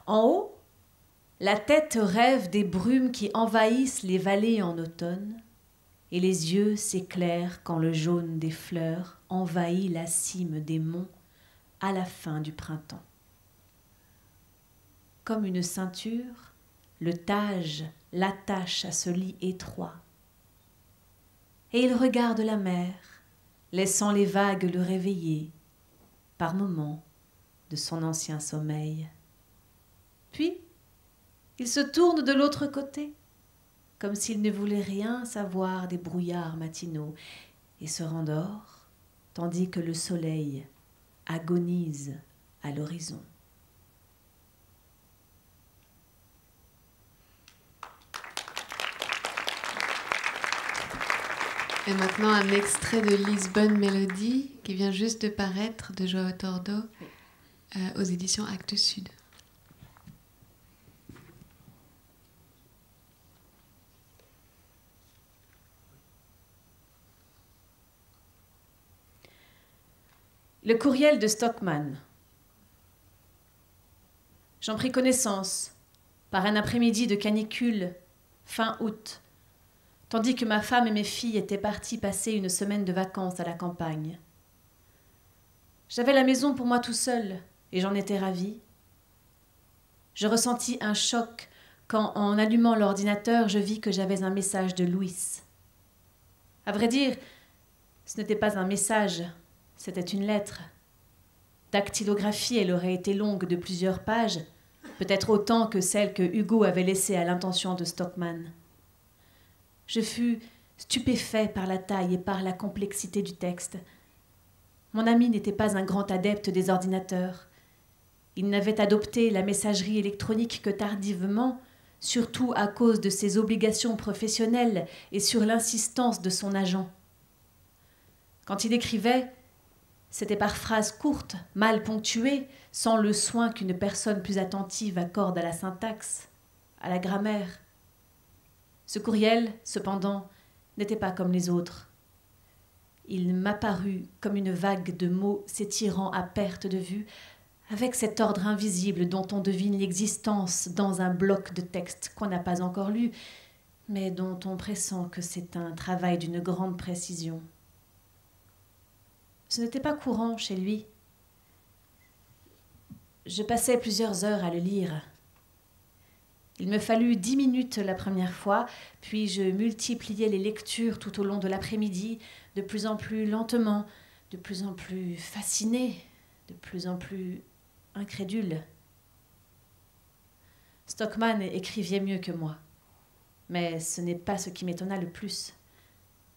En haut, la tête rêve des brumes qui envahissent les vallées en automne, et les yeux s'éclairent quand le jaune des fleurs envahit la cime des monts à la fin du printemps. Comme une ceinture, le Tage l'attache à ce lit étroit. Et il regarde la mer, laissant les vagues le réveiller, par moments, de son ancien sommeil. Puis, il se tourne de l'autre côté, comme s'il ne voulait rien savoir des brouillards matinaux, et se rendort, tandis que le soleil agonise à l'horizon. Et maintenant, un extrait de Lisbonne Mélodie qui vient juste de paraître de João Tordo aux éditions Actes Sud. Le courriel de Stockmann. J'en pris connaissance par un après-midi de canicule fin août, tandis que ma femme et mes filles étaient parties passer une semaine de vacances à la campagne. J'avais la maison pour moi tout seul et j'en étais ravie. Je ressentis un choc quand, en allumant l'ordinateur, je vis que j'avais un message de Louis. À vrai dire, ce n'était pas un message, c'était une lettre. Dactylographie, elle aurait été longue de plusieurs pages, peut-être autant que celle que Hugo avait laissée à l'intention de Stockmann. Je fus stupéfait par la taille et par la complexité du texte. Mon ami n'était pas un grand adepte des ordinateurs. Il n'avait adopté la messagerie électronique que tardivement, surtout à cause de ses obligations professionnelles et sur l'insistance de son agent. Quand il écrivait, c'était par phrases courtes, mal ponctuées, sans le soin qu'une personne plus attentive accorde à la syntaxe, à la grammaire. Ce courriel, cependant, n'était pas comme les autres. Il m'apparut comme une vague de mots s'étirant à perte de vue, avec cet ordre invisible dont on devine l'existence dans un bloc de texte qu'on n'a pas encore lu, mais dont on pressent que c'est un travail d'une grande précision. Ce n'était pas courant chez lui. Je passais plusieurs heures à le lire. Il me fallut 10 minutes la première fois, puis je multipliais les lectures tout au long de l'après-midi, de plus en plus lentement, de plus en plus fasciné, de plus en plus incrédule. Stockmann écrivait mieux que moi, mais ce n'est pas ce qui m'étonna le plus.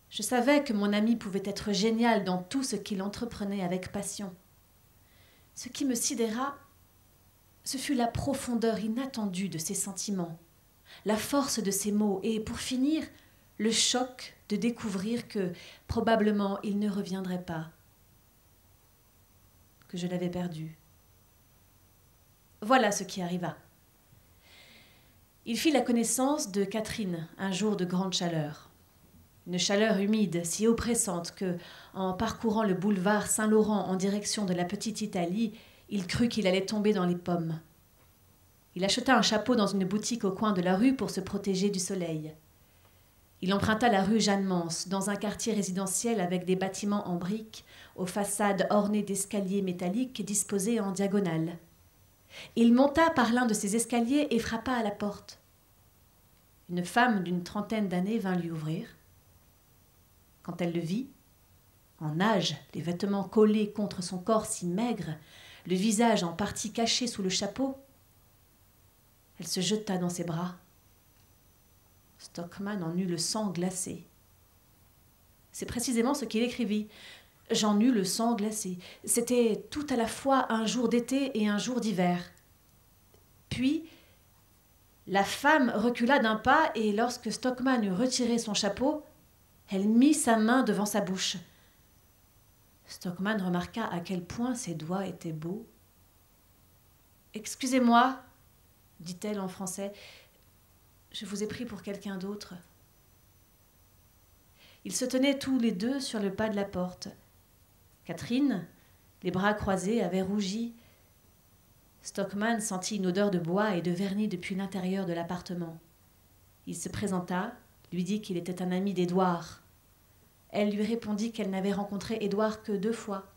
Je savais que mon ami pouvait être génial dans tout ce qu'il entreprenait avec passion. Ce qui me sidéra, ce fut la profondeur inattendue de ses sentiments, la force de ses mots et, pour finir, le choc de découvrir que, probablement, il ne reviendrait pas, que je l'avais perdu. Voilà ce qui arriva. Il fit la connaissance de Catherine un jour de grande chaleur. Une chaleur humide, si oppressante que, en parcourant le boulevard Saint-Laurent en direction de la petite Italie, il crut qu'il allait tomber dans les pommes. Il acheta un chapeau dans une boutique au coin de la rue pour se protéger du soleil. Il emprunta la rue Jeanne-Mance, dans un quartier résidentiel avec des bâtiments en briques, aux façades ornées d'escaliers métalliques disposés en diagonale. Il monta par l'un de ces escaliers et frappa à la porte. Une femme d'une trentaine d'années vint lui ouvrir. Quand elle le vit, en nage, les vêtements collés contre son corps si maigre, le visage en partie caché sous le chapeau, elle se jeta dans ses bras. Stockmann en eut le sang glacé. C'est précisément ce qu'il écrivit. J'en eus le sang glacé. C'était tout à la fois un jour d'été et un jour d'hiver. Puis, la femme recula d'un pas et lorsque Stockmann eut retiré son chapeau, elle mit sa main devant sa bouche. Stockmann remarqua à quel point ses doigts étaient beaux. « Excusez-moi, dit-elle en français, Je vous ai pris pour quelqu'un d'autre. » Ils se tenaient tous les deux sur le pas de la porte. Catherine, les bras croisés, avait rougi. Stockmann sentit une odeur de bois et de vernis depuis l'intérieur de l'appartement. Il se présenta, lui dit qu'il était un ami d'Édouard. Elle lui répondit qu'elle n'avait rencontré Édouard que 2 fois.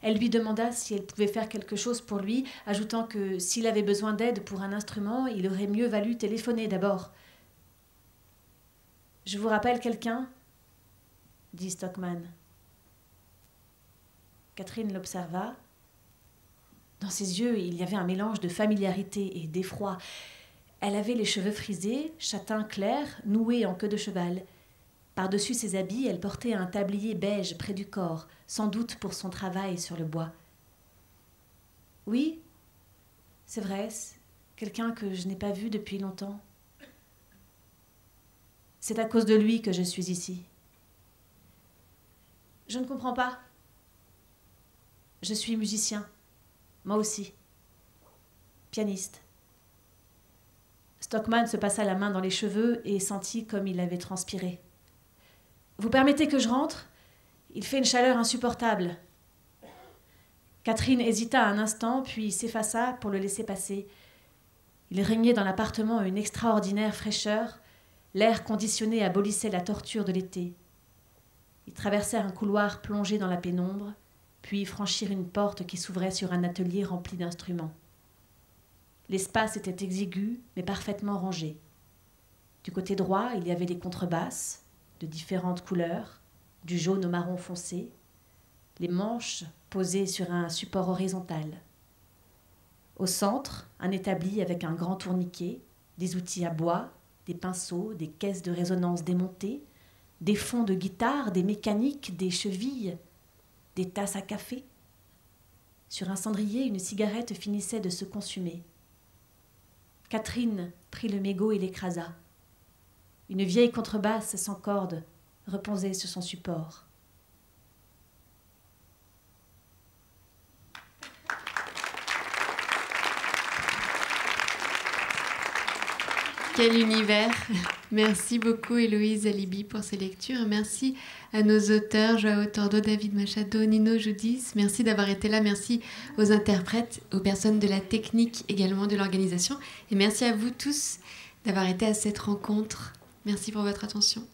Elle lui demanda si elle pouvait faire quelque chose pour lui, ajoutant que s'il avait besoin d'aide pour un instrument, il aurait mieux valu téléphoner d'abord. « Je vous rappelle quelqu'un ?» dit Stockmann. Catherine l'observa. Dans ses yeux, il y avait un mélange de familiarité et d'effroi. Elle avait les cheveux frisés, châtain clair, noués en queue de cheval. Par-dessus ses habits, elle portait un tablier beige près du corps, sans doute pour son travail sur le bois. « Oui, c'est vrai, c'est quelqu'un que je n'ai pas vu depuis longtemps. C'est à cause de lui que je suis ici. » « Je ne comprends pas. Je suis musicien. Moi aussi. Pianiste. » Stockmann se passa la main dans les cheveux et sentit comme il avait transpiré. « Vous permettez que je rentre ? Il fait une chaleur insupportable. » Catherine hésita un instant, puis s'effaça pour le laisser passer. Il régnait dans l'appartement une extraordinaire fraîcheur. L'air conditionné abolissait la torture de l'été. Ils traversèrent un couloir plongé dans la pénombre, puis franchirent une porte qui s'ouvrait sur un atelier rempli d'instruments. L'espace était exigu, mais parfaitement rangé. Du côté droit, il y avait des contrebasses, de différentes couleurs, du jaune au marron foncé, les manches posées sur un support horizontal. Au centre, un établi avec un grand tourniquet, des outils à bois, des pinceaux, des caisses de résonance démontées, des fonds de guitare, des mécaniques, des chevilles, des tasses à café. Sur un cendrier, une cigarette finissait de se consumer. Catherine prit le mégot et l'écrasa. Une vieille contrebasse sans corde reposait sur son support. Quel univers! Merci beaucoup Héloïse Alibi pour ces lectures. Merci à nos auteurs, Joao Tordo, David Machado, Nino Judis. Merci d'avoir été là. Merci aux interprètes, aux personnes de la technique également, de l'organisation. Et merci à vous tous d'avoir été à cette rencontre. Merci pour votre attention.